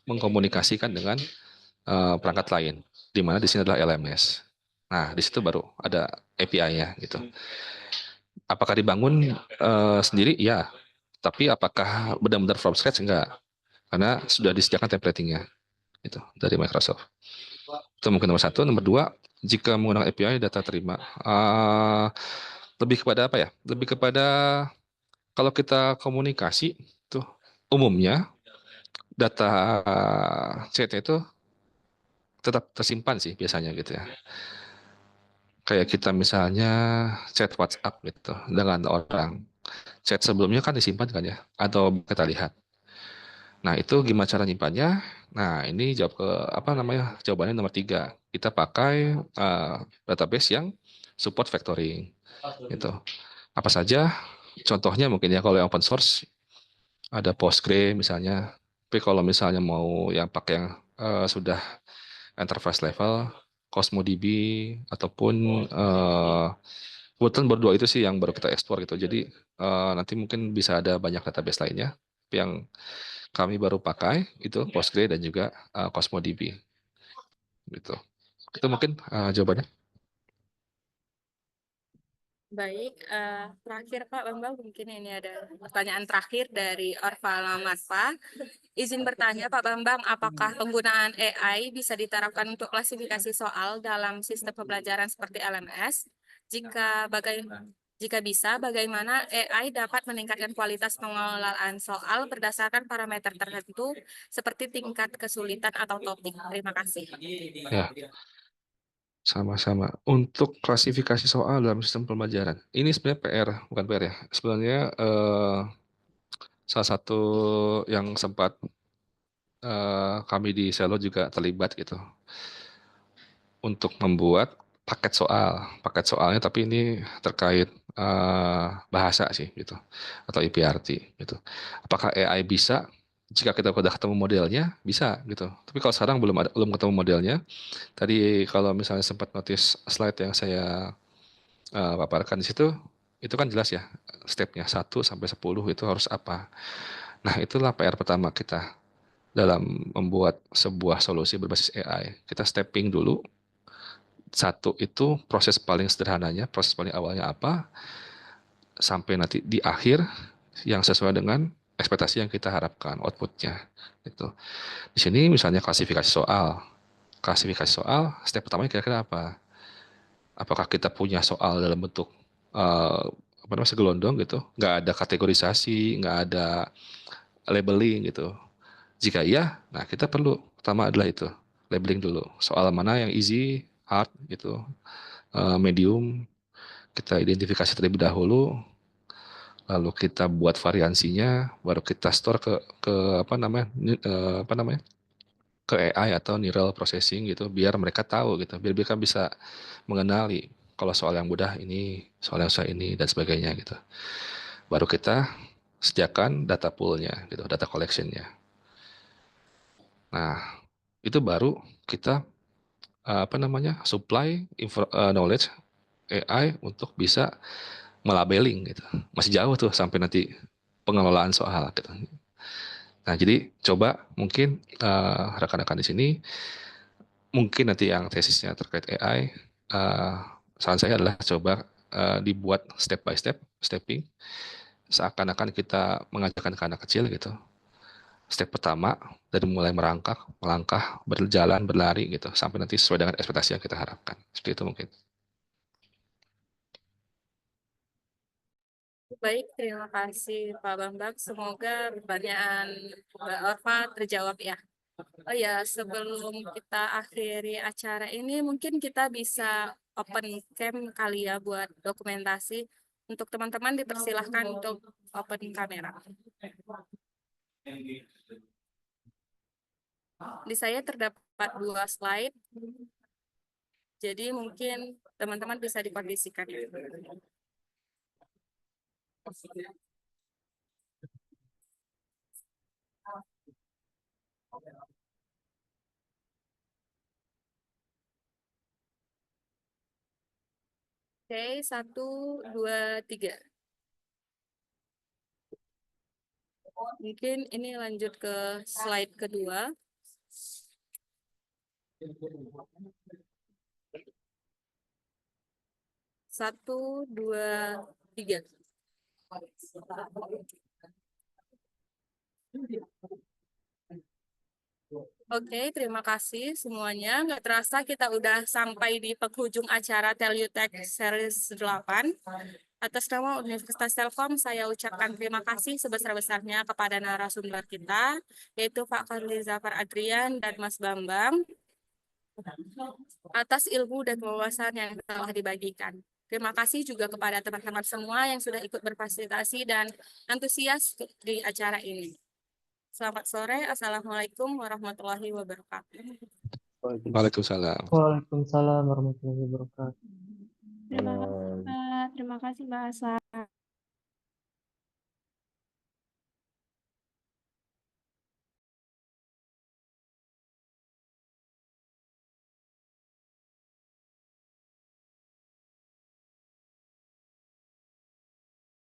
mengkomunikasikan dengan perangkat lain, di mana di sini adalah LMS. Nah, di situ baru ada API-nya gitu. Apakah dibangun sendiri? Ya. Tapi apakah benar-benar from scratch? Enggak. Karena sudah disediakan templating-nya gitu dari Microsoft. Itu mungkin nomor satu. Nomor dua, jika menggunakan API data terima, lebih kepada apa ya? Lebih kepada kalau kita komunikasi tuh umumnya data chat itu tetap tersimpan sih biasanya gitu ya. Kayak kita misalnya chat WhatsApp gitu dengan orang. Chat sebelumnya kan disimpan kan ya, atau kita lihat. Nah, itu gimana cara nyimpannya? Nah, ini jawab ke apa namanya? Jawabannya nomor 3. Kita pakai database yang support factoring gitu. Apa saja? Contohnya mungkin ya kalau yang open source ada Postgre misalnya. Tapi kalau misalnya mau yang pakai yang sudah enterprise level, CosmoDB ataupun kebetulan berdua itu sih yang baru kita ekspor gitu. Jadi nanti mungkin bisa ada banyak database lainnya. Tapi yang kami baru pakai itu Postgre dan juga CosmoDB gitu. Itu mungkin jawabannya. Baik, terakhir Pak Bambang, mungkin ini ada pertanyaan terakhir dari Orva Lamarfa. Izin bertanya Pak Bambang, apakah penggunaan AI bisa diterapkan untuk klasifikasi soal dalam sistem pembelajaran seperti LMS? Jika bisa, bagaimana AI dapat meningkatkan kualitas pengelolaan soal berdasarkan parameter tertentu seperti tingkat kesulitan atau topik? Terima kasih. Ya, sama-sama. Untuk klasifikasi soal dalam sistem pembelajaran, ini sebenarnya PR, bukan PR ya. Sebenarnya salah satu yang sempat kami di Selo juga terlibat gitu untuk membuat paket soalnya, tapi ini terkait bahasa sih gitu atau IPRT gitu. Apakah AI bisa? Jika kita sudah ketemu modelnya, bisa gitu. Tapi kalau sekarang belum ketemu modelnya. Tadi kalau misalnya sempat notice slide yang saya paparkan di situ, itu kan jelas ya stepnya 1 sampai 10 itu harus apa. Nah, itulah PR pertama kita dalam membuat sebuah solusi berbasis AI. Kita stepping dulu. Satu itu proses paling sederhananya, proses paling awalnya apa, sampai nanti di akhir yang sesuai dengan ekspektasi yang kita harapkan outputnya. Itu. Di sini misalnya klasifikasi soal. Klasifikasi soal, step pertamanya kira-kira apa? Apakah kita punya soal dalam bentuk apa namanya segelondong gitu, nggak ada kategorisasi, nggak ada labeling gitu. Jika iya, nah kita perlu pertama adalah itu labeling dulu. Soal mana yang easy, hard gitu, medium, kita identifikasi terlebih dahulu, lalu kita buat variansinya, baru kita store ke apa namanya apa namanya ke AI atau neural processing gitu, biar mereka tahu gitu, biar mereka bisa mengenali kalau soal yang mudah ini, soal yang susah ini dan sebagainya gitu. Baru kita sediakan data poolnya gitu, data collectionnya. Nah, itu baru kita apa namanya supply knowledge AI untuk bisa melabeling gitu. Masih jauh tuh sampai nanti pengelolaan soal gitu. Nah, jadi coba mungkin rekan-rekan di sini mungkin nanti yang tesisnya terkait AI, saran saya adalah coba dibuat step by step, stepping, seakan-akan kita mengajarkan ke anak kecil gitu. Step pertama dari mulai merangkak, melangkah, berjalan, berlari gitu, sampai nanti sesuai dengan ekspektasi yang kita harapkan. Seperti itu mungkin. Baik, terima kasih Pak Bambang. Semoga pertanyaan Mbak Orva terjawab ya. Oh ya, sebelum kita akhiri acara ini, mungkin kita bisa open cam kali ya buat dokumentasi. Untuk teman-teman dipersilahkan untuk open kamera. Di saya terdapat 2 slide, jadi mungkin teman-teman bisa dikondisikan. Oke, 1, 2, 3. Mungkin ini lanjut ke slide kedua. Satu, dua, tiga. Oke, terima kasih semuanya. Nggak terasa kita udah sampai di penghujung acara Tellutech Series 8. Atas nama Universitas Telkom, saya ucapkan terima kasih sebesar-besarnya kepada narasumber kita, yaitu Pak Fadli Zafar Adrian dan Mas Bambang, atas ilmu dan wawasan yang telah dibagikan. Terima kasih juga kepada teman-teman semua yang sudah ikut berfasilitasi dan antusias di acara ini. Selamat sore. Assalamualaikum warahmatullahi wabarakatuh. Waalaikumsalam. Waalaikumsalam warahmatullahi wabarakatuh. Terima kasih Pak. Terima kasih Mbak Asa.